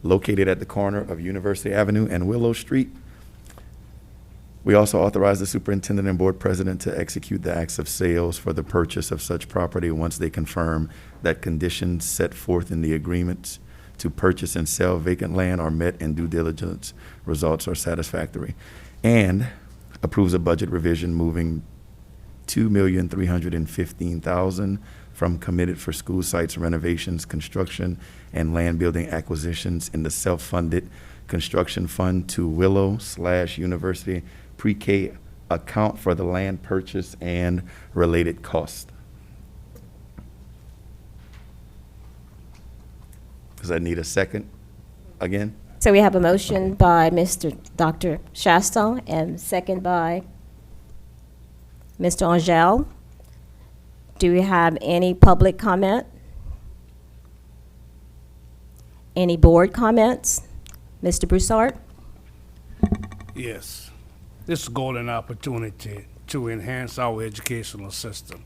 S: located at the corner of University Avenue and Willow Street. We also authorize the superintendent and board president to execute the acts of sales for the purchase of such property once they confirm that conditions set forth in the agreements to purchase and sell vacant land are met and due diligence results are satisfactory, and approves a budget revision moving $2,315,000 from committed for school sites renovations, construction, and land building acquisitions in the self-funded construction fund to Willow/University Pre-K account for the land purchase and related costs. Does that need a second again?
A: So we have a motion by Dr. Shaston and second by Mr. Angel. Do we have any public comment? Any board comments? Mr. Broussard?
B: Yes. This is a golden opportunity to enhance our educational system.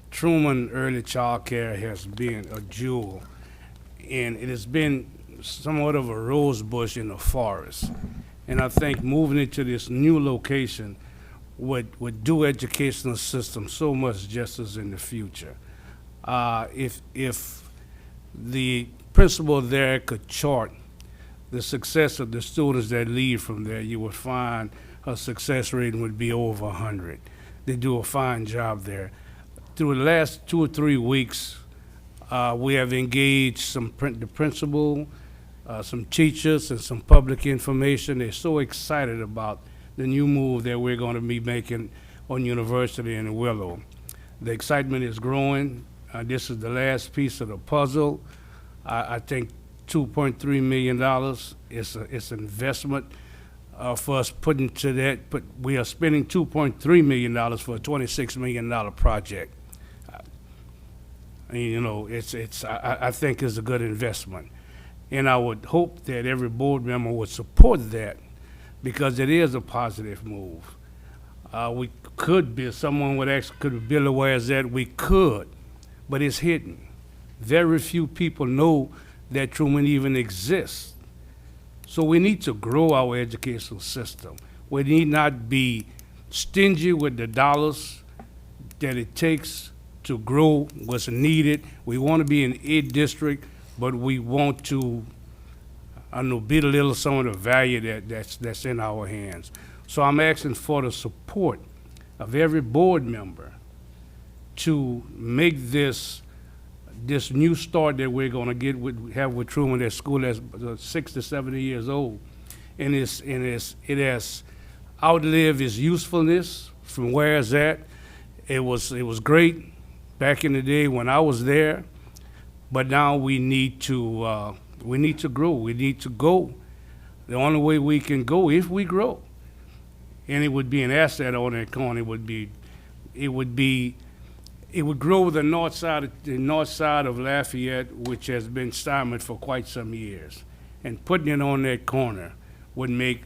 B: Truman Early Child Care has been a jewel, and it has been somewhat of a rose bush in the forest. And I think moving into this new location would do educational system so much justice in the future. If the principal there could chart the success of the students that leave from there, you would find her success rating would be over 100. They do a fine job there. Through the last 2 or 3 weeks, we have engaged the principal, some teachers, and some public information. They're so excited about the new move that we're going to be making on University in Willow. The excitement is growing. This is the last piece of the puzzle. I think $2.3 million is an investment for us putting to that, but we are spending $2.3 million for a $26 million project. And, you know, I think it's a good investment. And I would hope that every board member would support that, because it is a positive move. We could build, someone would ask, could we build where is that? We could, but it's hidden. Very few people know that Truman even exists. So we need to grow our educational system. We need not be stingy with the dollars that it takes to grow what's needed. We want to be an A district, but we want to, I know, belittle some of the value that's in our hands. So I'm asking for the support of every board member to make this new start that we're going to have with Truman, that school that's 60 to 70 years old, and it has outlived its usefulness from where it's at. It was great back in the day when I was there, but now we need to We need to grow. We need to go. The only way we can go if we grow. And it would be an asset on that corner. It would grow the north side of Lafayette, which has been stymied for quite some years. And putting it on that corner would make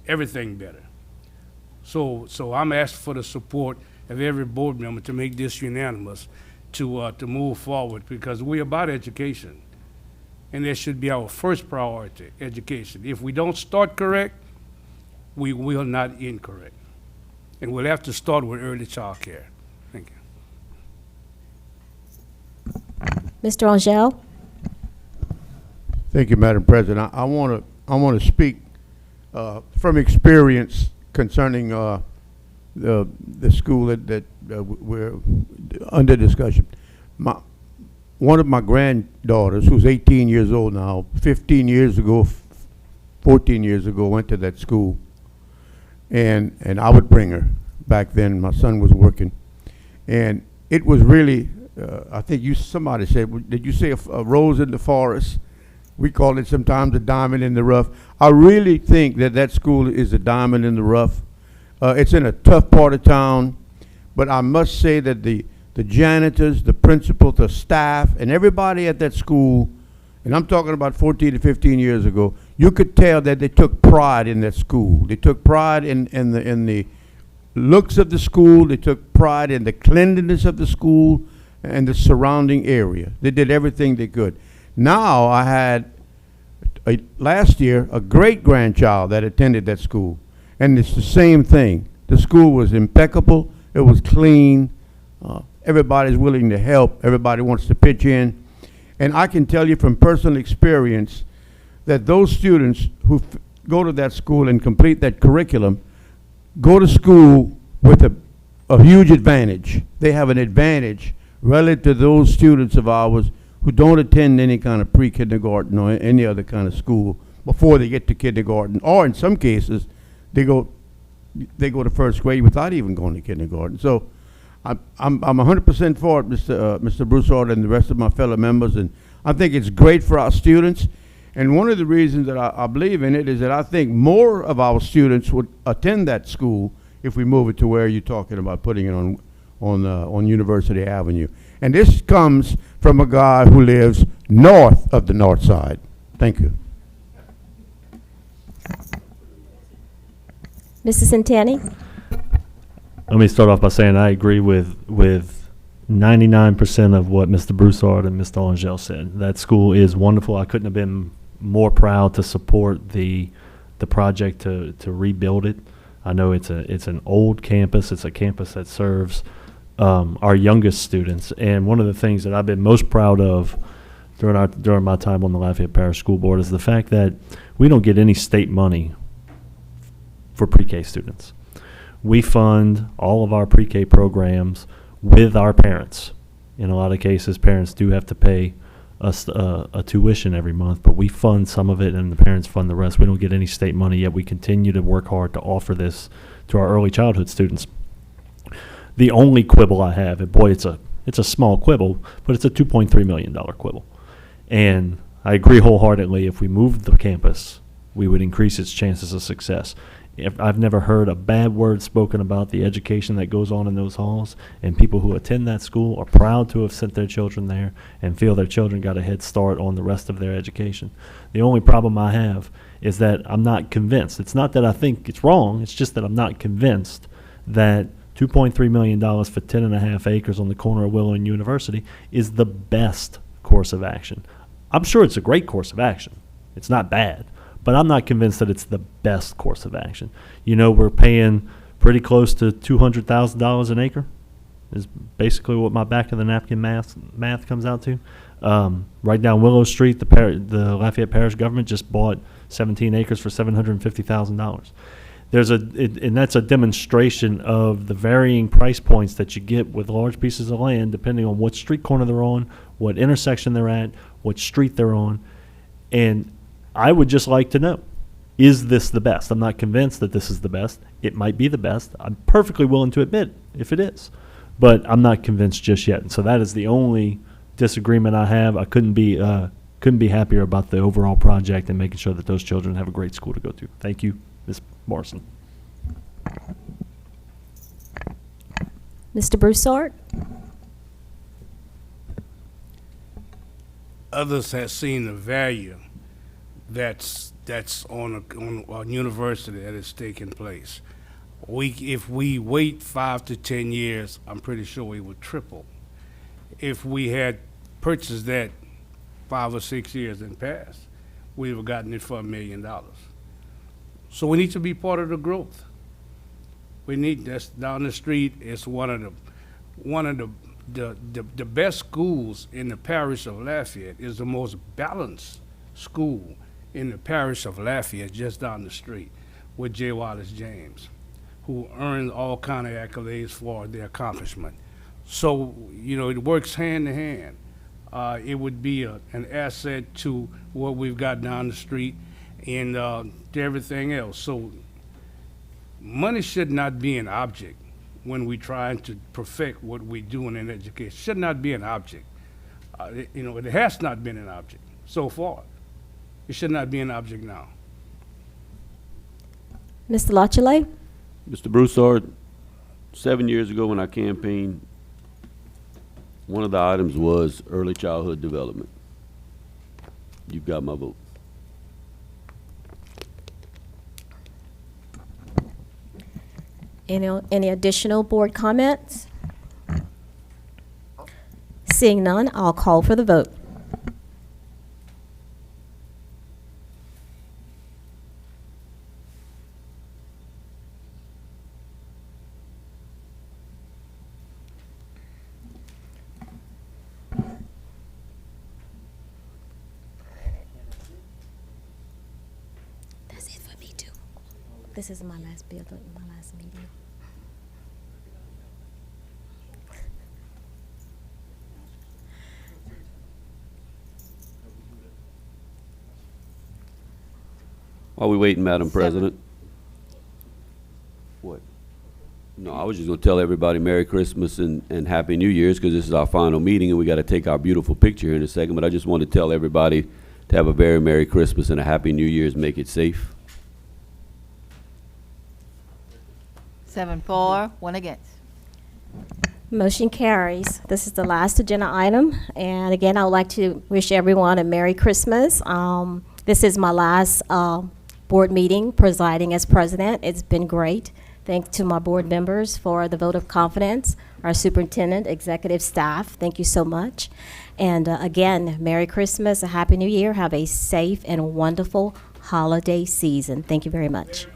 B: everything better. So I'm asking for the support of every board member to make this unanimous to move forward, because we're about education. And that should be our first priority, education. If we don't start correct, we will not end correct. And we'll have to start with early child care. Thank you.
A: Mr. Angel?
N: Thank you, Madam President. I want to speak from experience concerning the school that we're under discussion. One of my granddaughters, who's 18 years old now, 15 years ago, 14 years ago, went to that school, and I would bring her. Back then, my son was working, and it was really, I think somebody said, did you say a rose in the forest? We call it sometimes a diamond in the rough. I really think that school is a diamond in the rough. It's in a tough part of town, but I must say that the janitors, the principal, the staff, and everybody at that school, and I'm talking about 14 to 15 years ago, you could tell that they took pride in that school. They took pride in the looks of the school. They took pride in the cleanliness of the school and the surrounding area. They did everything they could. Now, I had, last year, a great-grandchild that attended that school, and it's the same thing. The school was impeccable. It was clean. Everybody's willing to help. Everybody wants to pitch in. And I can tell you from personal experience that those students who go to that school and complete that curriculum go to school with a huge advantage. They have an advantage relative to those students of ours who don't attend any kind of pre-kindergarten or any other kind of school before they get to kindergarten. Or in some cases, they go to first grade without even going to kindergarten. So I'm 100% for it, Mr. Broussard and the rest of my fellow members, and I think it's great for our students. And one of the reasons that I believe in it is that I think more of our students would attend that school if we move it to where you're talking about putting it on University Avenue. And this comes from a guy who lives north of the north side. Thank you.
A: Mrs. Santani?
D: Let me start off by saying I agree with 99% of what Mr. Broussard and Mr. Angel said. That school is wonderful. I couldn't have been more proud to support the project to rebuild it. I know it's an old campus. It's a campus that serves our youngest students. And one of the things that I've been most proud of during my time on the Lafayette Parish School Board is the fact that we don't get any state money for pre-K students. We fund all of our pre-K programs with our parents. In a lot of cases, parents do have to pay us a tuition every month, but we fund some of it and the parents fund the rest. We don't get any state money, yet we continue to work hard to offer this to our early childhood students. The only quibble I have, and boy, it's a small quibble, but it's a $2.3 million quibble. And I agree wholeheartedly, if we moved the campus, we would increase its chances of success. I've never heard a bad word spoken about the education that goes on in those halls, and people who attend that school are proud to have sent their children there and feel their children got a head start on the rest of their education. The only problem I have is that I'm not convinced. It's not that I think it's wrong, it's just that I'm not convinced that $2.3 million for 10.5 acres on the corner of Willow and University is the best course of action. I'm sure it's a great course of action. It's not bad. But I'm not convinced that it's the best course of action. You know, we're paying pretty close to $200,000 an acre is basically what my back of the napkin math comes out to. Right down Willow Street, the Lafayette Parish government just bought 17 acres for $750,000. And that's a demonstration of the varying price points that you get with large pieces of land, depending on what street corner they're on, what intersection they're at, what street they're on. And I would just like to know, is this the best? I'm not convinced that this is the best. It might be the best. I'm perfectly willing to admit if it is. But I'm not convinced just yet. And so that is the only disagreement I have. I couldn't be couldn't be happier about the overall project and making sure that those children have a great school to go to. Thank you, Ms. Morrison.
A: Mr. Broussard?
B: Others have seen the value that's on a university that is taking place. If we wait 5 to 10 years, I'm pretty sure we would triple. If we had purchased that 5 or 6 years in past, we would have gotten it for $1 million. So we need to be part of the growth. We need that's down the street. It's one of the best schools in the parish of Lafayette. Is the most balanced school in the parish of Lafayette, just down the street, with J. Wallace James, who earned all kind of accolades for their accomplishment. So, you know, it works hand in hand. It would be an asset to what we've got down the street and to everything else. So money should not be an object when we're trying to perfect what we're doing in education. It should not be an object. It has not been an object so far. It should not be an object now.
A: Mr. Lachele?
C: Mr. Broussard, 7 years ago when I campaigned, one of the items was early childhood development. You've got my vote.
A: Any additional board comments? Seeing none, I'll call for the vote. That's it for me too. This is my last bill, my last meeting.
C: While we waiting, Madam President. What? No, I was just gonna tell everybody Merry Christmas and Happy New Year's, because this is our final meeting and we gotta take our beautiful picture here in a second, but I just wanted to tell everybody to have a very Merry Christmas and a Happy New Year's. Make it safe.
F: 7 for, 1 against.
A: Motion carries. This is the last agenda item, and again, I would like to wish everyone a Merry Christmas. This is my last board meeting presiding as president. It's been great. Thanks to my board members for the vote of confidence, our superintendent, executive staff, thank you so much. And again, Merry Christmas, a Happy New Year. Have a safe and wonderful holiday season. Thank you very much.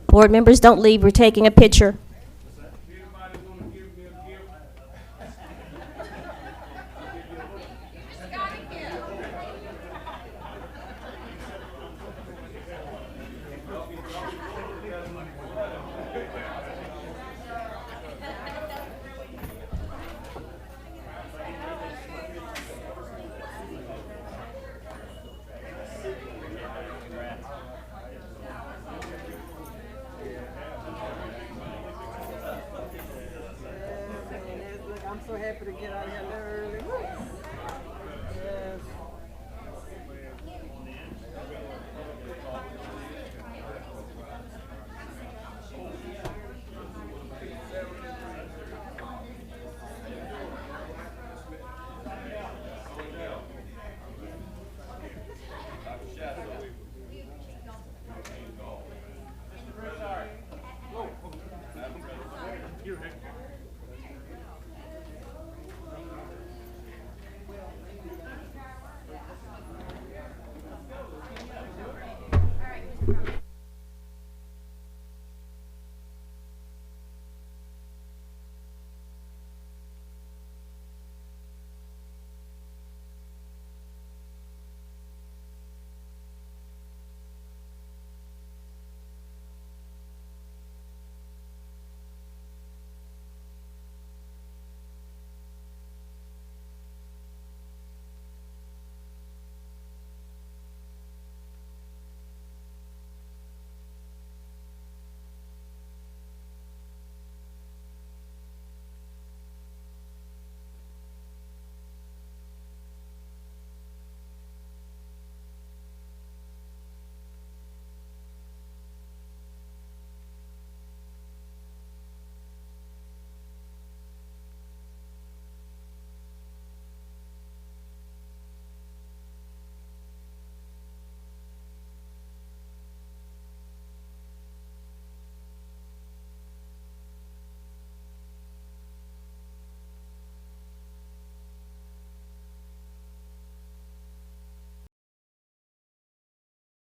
A: Board members, don't leave. We're taking a picture.
S: I'm so happy to get out of here early.